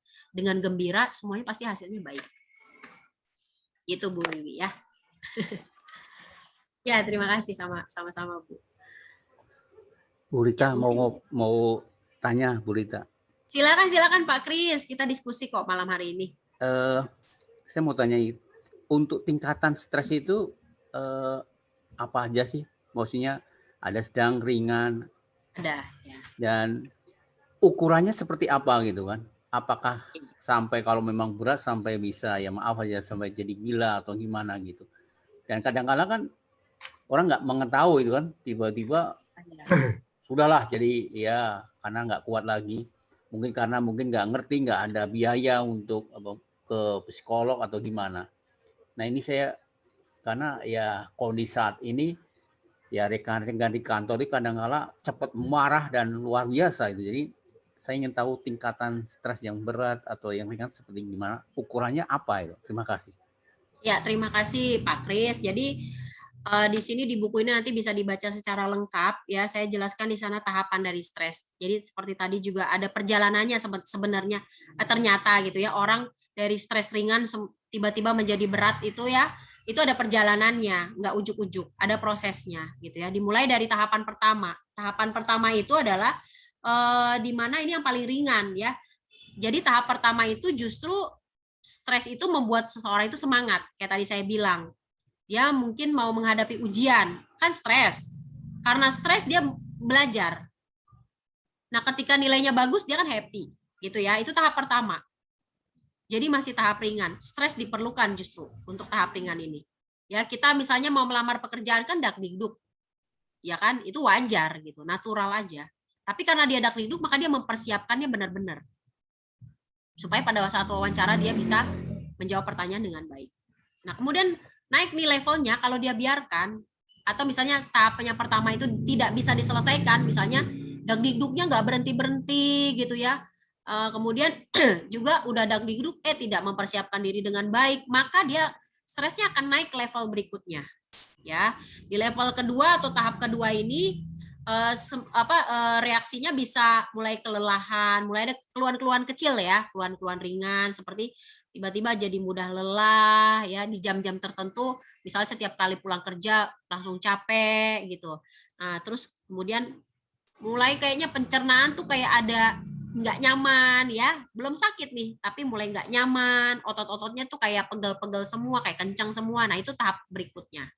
gembira, semuanya pasti hasilnya baik. Itu Bu Wiwi ya. Ya, terima kasih sama-sama Bu. Bu Rita Ya, mau tanya Bu Rita. Silakan Pak Kris, kita diskusi kok malam hari ini. Saya mau tanya, untuk tingkatan stres itu apa aja sih? Maksudnya ada sedang, ringan, Ada ya. dan ukurannya seperti apa gitu kan? Apakah sampai kalau memang berat sampai bisa ya maaf aja sampai jadi gila atau gimana gitu? Dan kadang-kadang kan orang nggak mengetahui itu kan, tiba-tiba sudahlah jadi ya karena nggak kuat lagi. Mungkin karena nggak ngerti, nggak ada biaya untuk ke psikolog atau gimana. Nah ini saya karena ya kondisi saat ini ya rekan-rekan di kantor itu kadang-kala cepat marah dan luar biasa itu. Jadi saya ingin tahu tingkatan stres yang berat atau yang ringan seperti gimana, ukurannya apa itu. Terima kasih. Ya, terima kasih Pak Kris. Jadi di sini di buku ini nanti bisa dibaca secara lengkap ya. Saya jelaskan di sana tahapan dari stres. Jadi seperti tadi juga ada perjalanannya sebenarnya ternyata gitu ya, orang dari stres ringan tiba-tiba menjadi berat itu ya, itu ada perjalanannya, nggak ujuk-ujuk, ada prosesnya gitu ya. Dimulai dari tahapan pertama. Tahapan pertama itu adalah di mana ini yang paling ringan ya. Jadi tahap pertama itu justru stres itu membuat seseorang itu semangat, kayak tadi saya bilang. Dia mungkin mau menghadapi ujian, kan stres. Karena stres dia belajar. Nah, ketika nilainya bagus dia kan happy, gitu ya. Itu tahap pertama. Jadi masih tahap ringan. Stres diperlukan justru untuk tahap ringan ini. Ya, kita misalnya mau melamar pekerjaan kan dak-dikduk. Ya kan? Itu wajar gitu, natural aja. Tapi karena dia dak-dikduk maka dia mempersiapkannya benar-benar. Supaya pada saat wawancara dia bisa menjawab pertanyaan dengan baik. Nah, kemudian naik nih levelnya kalau dia biarkan, atau misalnya tahap yang pertama itu tidak bisa diselesaikan, misalnya dak-dikduknya nggak berhenti-berhenti gitu ya, kemudian juga udah dak-dikduk tidak mempersiapkan diri dengan baik, maka dia stresnya akan naik ke level berikutnya ya. Di level kedua atau tahap kedua ini reaksinya bisa mulai kelelahan, mulai ada keluhan-keluhan kecil ya, keluhan-keluhan ringan seperti tiba-tiba jadi mudah lelah ya di jam-jam tertentu, misalnya setiap kali pulang kerja langsung capek gitu. Nah, terus kemudian mulai kayaknya pencernaan tuh kayak ada nggak nyaman ya, belum sakit nih, tapi mulai nggak nyaman, otot-ototnya tuh kayak pegel-pegel semua, kayak kencang semua. Nah, itu tahap berikutnya.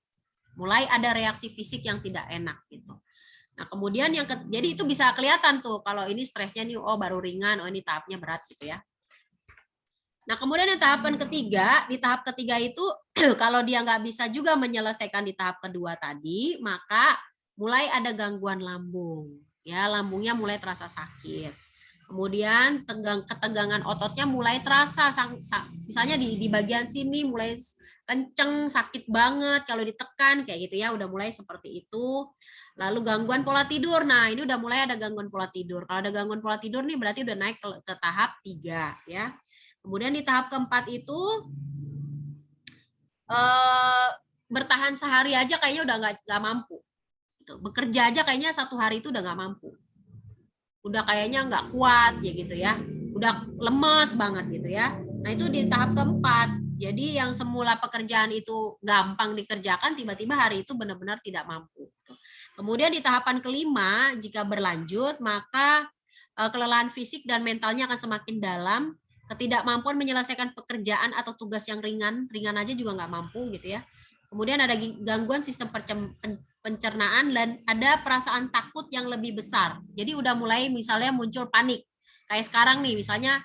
Mulai ada reaksi fisik yang tidak enak gitu. Nah, kemudian jadi itu bisa kelihatan tuh kalau ini stresnya nih, oh baru ringan, oh ini tahapnya berat gitu ya. Nah, kemudian yang tahapan ketiga, di tahap ketiga itu kalau dia nggak bisa juga menyelesaikan di tahap kedua tadi, maka mulai ada gangguan lambung. Ya, lambungnya mulai terasa sakit. Kemudian ketegangan ototnya mulai terasa, misalnya di bagian sini mulai kenceng, sakit banget kalau ditekan kayak gitu ya, udah mulai seperti itu. Lalu gangguan pola tidur. Nah, ini udah mulai ada gangguan pola tidur. Kalau ada gangguan pola tidur nih berarti udah naik ke tahap 3 ya. Kemudian di tahap keempat itu bertahan sehari aja kayaknya udah nggak mampu. Bekerja aja kayaknya 1 hari itu udah nggak mampu. Udah kayaknya nggak kuat ya gitu ya. Udah lemes banget gitu ya. Nah itu di tahap keempat. Jadi yang semula pekerjaan itu gampang dikerjakan, tiba-tiba hari itu benar-benar tidak mampu. Kemudian di tahapan kelima, jika berlanjut, maka kelelahan fisik dan mentalnya akan semakin dalam. Ketidakmampuan menyelesaikan pekerjaan atau tugas yang ringan aja juga nggak mampu gitu ya. Kemudian ada gangguan sistem pencernaan dan ada perasaan takut yang lebih besar. Jadi udah mulai misalnya muncul panik. Kayak sekarang nih misalnya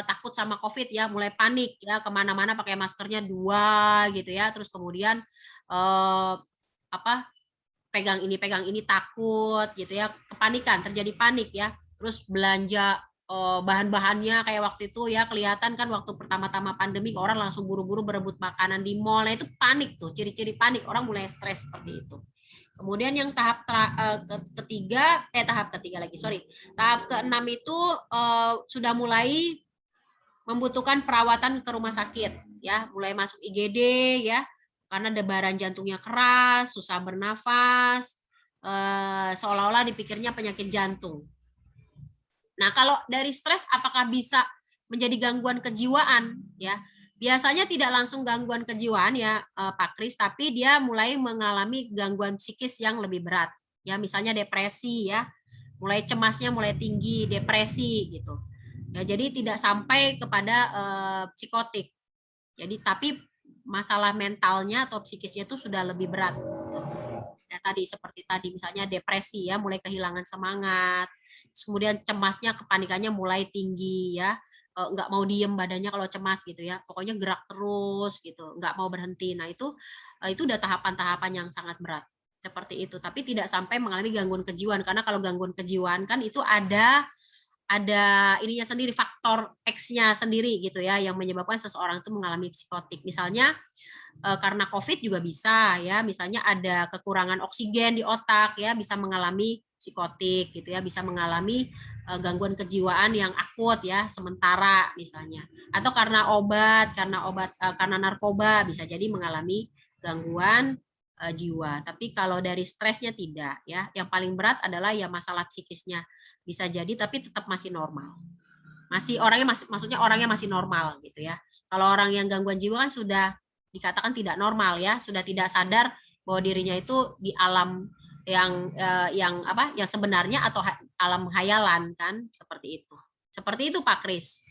takut sama COVID ya, mulai panik ya, kemana-mana pakai maskernya 2 gitu ya. Terus kemudian pegang ini takut gitu ya, kepanikan, terjadi panik ya. Terus belanja bahan-bahannya kayak waktu itu ya, kelihatan kan waktu pertama-tama pandemi orang langsung buru-buru berebut makanan di mall. Nah itu panik tuh, ciri-ciri panik, orang mulai stres seperti itu. Kemudian yang tahap ketiga tahap ke-6 itu sudah mulai membutuhkan perawatan ke rumah sakit ya, mulai masuk IGD ya, karena debaran jantungnya keras, susah bernafas, seolah-olah dipikirnya penyakit jantung. Nah, kalau dari stres apakah bisa menjadi gangguan kejiwaan ya? Biasanya tidak langsung gangguan kejiwaan ya Pak Kris, tapi dia mulai mengalami gangguan psikis yang lebih berat. Ya, misalnya depresi ya. Mulai cemasnya mulai tinggi, depresi gitu. Ya, jadi tidak sampai kepada psikotik. Jadi tapi masalah mentalnya atau psikisnya itu sudah lebih berat. Ya, tadi seperti tadi misalnya depresi ya, mulai kehilangan semangat. Kemudian cemasnya, kepanikannya mulai tinggi ya. Nggak mau diem badannya kalau cemas gitu ya, pokoknya gerak terus gitu, nggak mau berhenti. Nah itu udah tahapan-tahapan yang sangat berat seperti itu, tapi tidak sampai mengalami gangguan kejiwaan, karena kalau gangguan kejiwaan kan itu ada ininya sendiri, faktor X-nya sendiri gitu ya, yang menyebabkan seseorang itu mengalami psikotik. Misalnya karena COVID juga bisa ya, misalnya ada kekurangan oksigen di otak ya, bisa mengalami psikotik gitu ya, bisa mengalami gangguan kejiwaan yang akut ya, sementara misalnya, atau karena obat, karena narkoba bisa jadi mengalami gangguan jiwa. Tapi kalau dari stresnya tidak ya, yang paling berat adalah ya masalah psikisnya, bisa jadi tapi tetap masih normal, maksudnya orangnya masih normal gitu ya. Kalau orang yang gangguan jiwa kan sudah dikatakan tidak normal ya, sudah tidak sadar bahwa dirinya itu di alam yang sebenarnya atau alam hayalan kan, seperti itu. Seperti itu Pak Kris.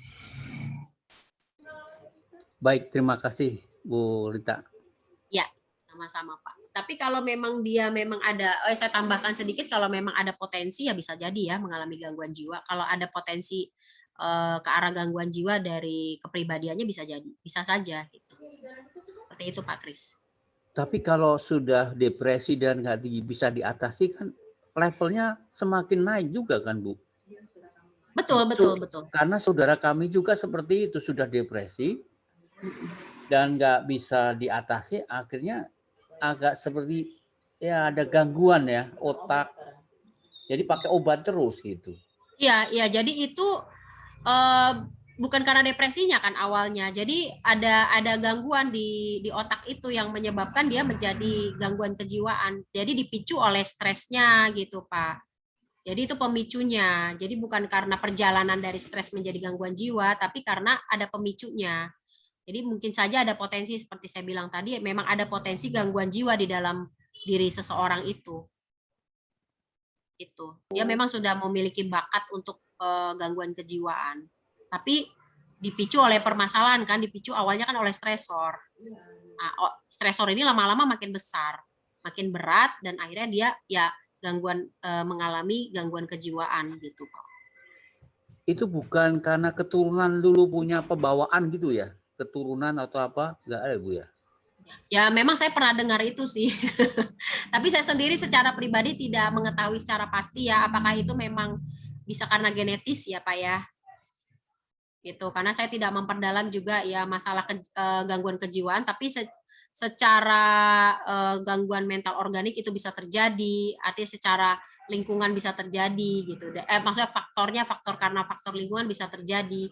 Baik, terima kasih Bu Rita. Ya, sama-sama Pak. Tapi kalau memang dia memang ada, saya tambahkan sedikit, kalau memang ada potensi ya bisa jadi ya mengalami gangguan jiwa. Kalau ada potensi ke arah gangguan jiwa dari kepribadiannya bisa jadi, bisa saja gitu. Seperti itu Pak Kris. Tapi kalau sudah depresi dan nggak bisa diatasi kan levelnya semakin naik juga kan Bu? Betul. Karena saudara kami juga seperti itu, sudah depresi dan nggak bisa diatasi, akhirnya agak seperti ya ada gangguan ya otak. Jadi pakai obat terus gitu. Iya, jadi itu bukan karena depresinya kan awalnya. Jadi ada gangguan di otak itu yang menyebabkan dia menjadi gangguan kejiwaan. Jadi dipicu oleh stresnya gitu, Pak. Jadi itu pemicunya. Jadi bukan karena perjalanan dari stres menjadi gangguan jiwa, tapi karena ada pemicunya. Jadi mungkin saja ada potensi seperti saya bilang tadi, memang ada potensi gangguan jiwa di dalam diri seseorang itu. Itu. Dia memang sudah memiliki bakat untuk gangguan kejiwaan. Tapi dipicu oleh permasalahan kan, dipicu awalnya kan oleh stresor. Nah, stresor ini lama-lama makin besar, makin berat, dan akhirnya dia ya mengalami gangguan kejiwaan gitu Pak. Itu bukan karena keturunan dulu punya pembawaan gitu ya? Keturunan atau apa? Nggak ada Bu ya? Ya memang saya pernah dengar itu sih. Tapi saya sendiri secara pribadi tidak mengetahui secara pasti ya apakah itu memang bisa karena genetis ya Pak ya. Gitu. Karena saya tidak memperdalam juga ya masalah gangguan kejiwaan, tapi secara gangguan mental organik itu bisa terjadi, artinya secara lingkungan bisa terjadi gitu. Maksudnya karena faktor lingkungan bisa terjadi,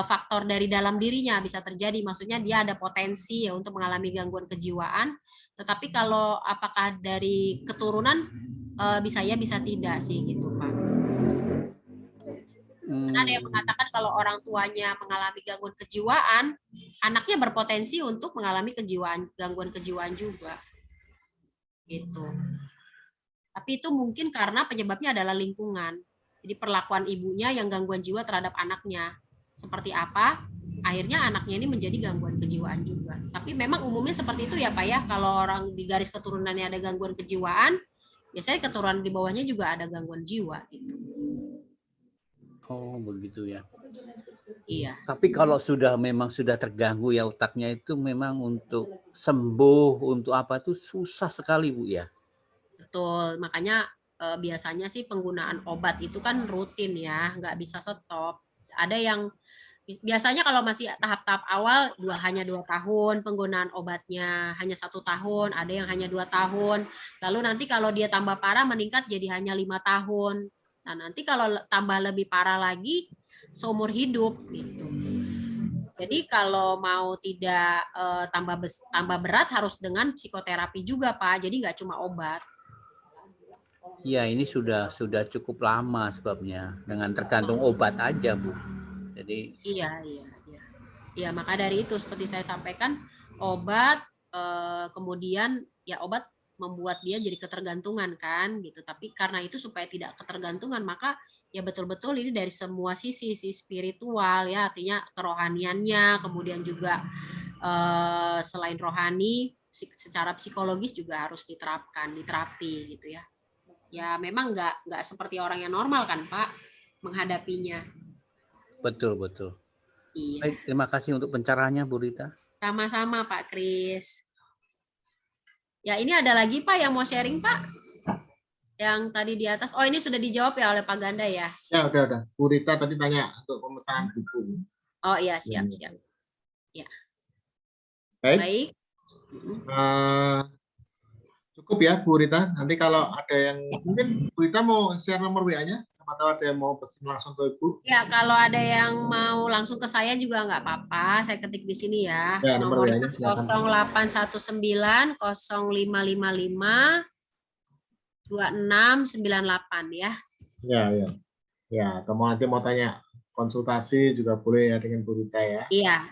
faktor dari dalam dirinya bisa terjadi. Maksudnya dia ada potensi ya untuk mengalami gangguan kejiwaan. Tetapi kalau apakah dari keturunan bisa ya bisa tidak sih gitu Pak. Karena ada yang mengatakan kalau orang tuanya mengalami gangguan kejiwaan, anaknya berpotensi untuk mengalami gangguan kejiwaan juga. Gitu. Tapi itu mungkin karena penyebabnya adalah lingkungan. Jadi perlakuan ibunya yang gangguan jiwa terhadap anaknya. Seperti apa? Akhirnya anaknya ini menjadi gangguan kejiwaan juga. Tapi memang umumnya seperti itu ya Pak ya. Kalau orang di garis keturunannya ada gangguan kejiwaan, biasanya keturunan di bawahnya juga ada gangguan jiwa gitu. Oh begitu ya. Iya. Tapi kalau memang sudah terganggu ya otaknya itu memang untuk sembuh, untuk apa itu susah sekali Bu ya. Betul, makanya biasanya sih penggunaan obat itu kan rutin ya, nggak bisa stop. Ada yang biasanya kalau masih tahap-tahap awal hanya 2 tahun penggunaan obatnya, hanya 1 tahun, ada yang hanya 2 tahun. Lalu nanti kalau dia tambah parah meningkat jadi hanya 5 tahun. Nah nanti kalau tambah lebih parah lagi seumur hidup gitu. Jadi kalau mau tidak tambah berat harus dengan psikoterapi juga, Pak. Jadi nggak cuma obat. Iya, ini sudah cukup lama sebabnya dengan tergantung obat aja, Bu. Jadi Iya. Ya, maka dari itu seperti saya sampaikan, obat kemudian ya obat membuat dia jadi ketergantungan kan gitu. Tapi karena itu supaya tidak ketergantungan, maka ya betul-betul ini dari semua sisi spiritual ya, artinya kerohaniannya, kemudian juga selain rohani secara psikologis juga harus diterapi gitu ya. Ya memang nggak seperti orang yang normal kan Pak menghadapinya. betul. Iya. Baik, terima kasih untuk pencerahannya, Bu Rita. Sama-sama Pak Kris. Ya ini ada lagi Pak yang mau sharing Pak? Yang tadi di atas. Oh ini sudah dijawab ya oleh Pak Ganda ya? Ya udah. Bu Rita tadi tanya untuk pemesanan buku. Oh iya siap. Ya. Baik. Cukup ya Bu Rita. Nanti kalau ada yang mungkin Bu Rita mau share nomor WA-nya, atau ada yang mau pesan langsung ke Ibu? Ya kalau ada yang mau langsung ke saya juga nggak apa-apa. Saya ketik di sini ya. Ya, Nomornya WA-nya 0819 0555 2698 ya. Ya, kalau nanti mau tanya konsultasi juga boleh ya dengan Bu Rita ya. Iya,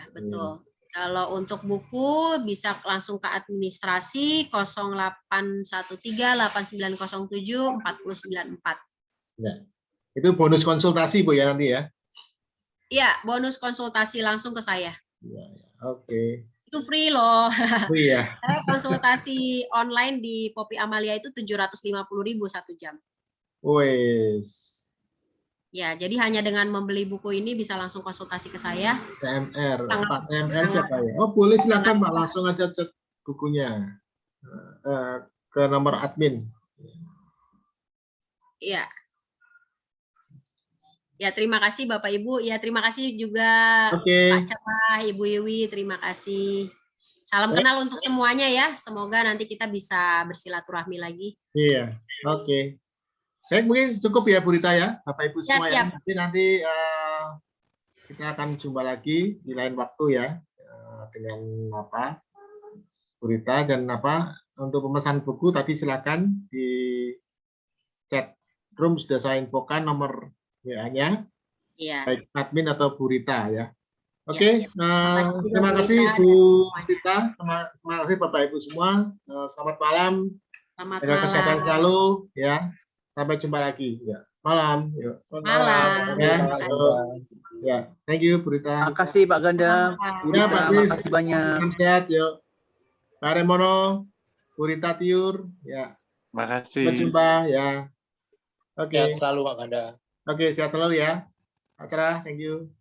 betul. Kalau untuk buku bisa langsung ke administrasi 0813 8907 4094. Ya. Itu bonus konsultasi Bu ya nanti ya. Iya, bonus konsultasi langsung ke saya. Ya. Oke. Itu free loh. Oh iya. Saya konsultasi online di Poppy Amalia itu 750.000 1 jam. Wes. Ya, jadi hanya dengan membeli buku ini bisa langsung konsultasi ke saya. TMR, Pak TMR siapa ya? Oh boleh silakan Pak, langsung aja cek bukunya ke nomor admin. Iya. Ya, terima kasih Bapak Ibu. Ya, terima kasih juga Pak Cerah, Ibu Iwi, terima kasih. Salam kenal untuk semuanya ya. Semoga nanti kita bisa bersilaturahmi lagi. Iya, oke. Baik, mungkin cukup ya Bu Rita ya, Bapak Ibu semua ya. Nanti kita akan jumpa lagi di lain waktu ya dengan Bu Rita dan untuk pemesan buku tadi silakan di chat room sudah saya infokan nomor WA-nya, baik admin atau Bu Rita ya. Oke, terima kasih Bu Rita, terima kasih Bapak Ibu semua. Selamat malam, jaga kesehatan selalu ya. Sampai jumpa lagi ya. Malam. Malam. Ya, thank you Bu Rita. Terima kasih Pak Ganda. Bu Rita, terima kasih banyak. Sehat yuk. Pak Remono, Bu Rita Tiur ya. Makasih. Sampai jumpa ya. Oke. Sehat selalu Pak Ganda. Oke, sehat selalu ya. Acara, thank you.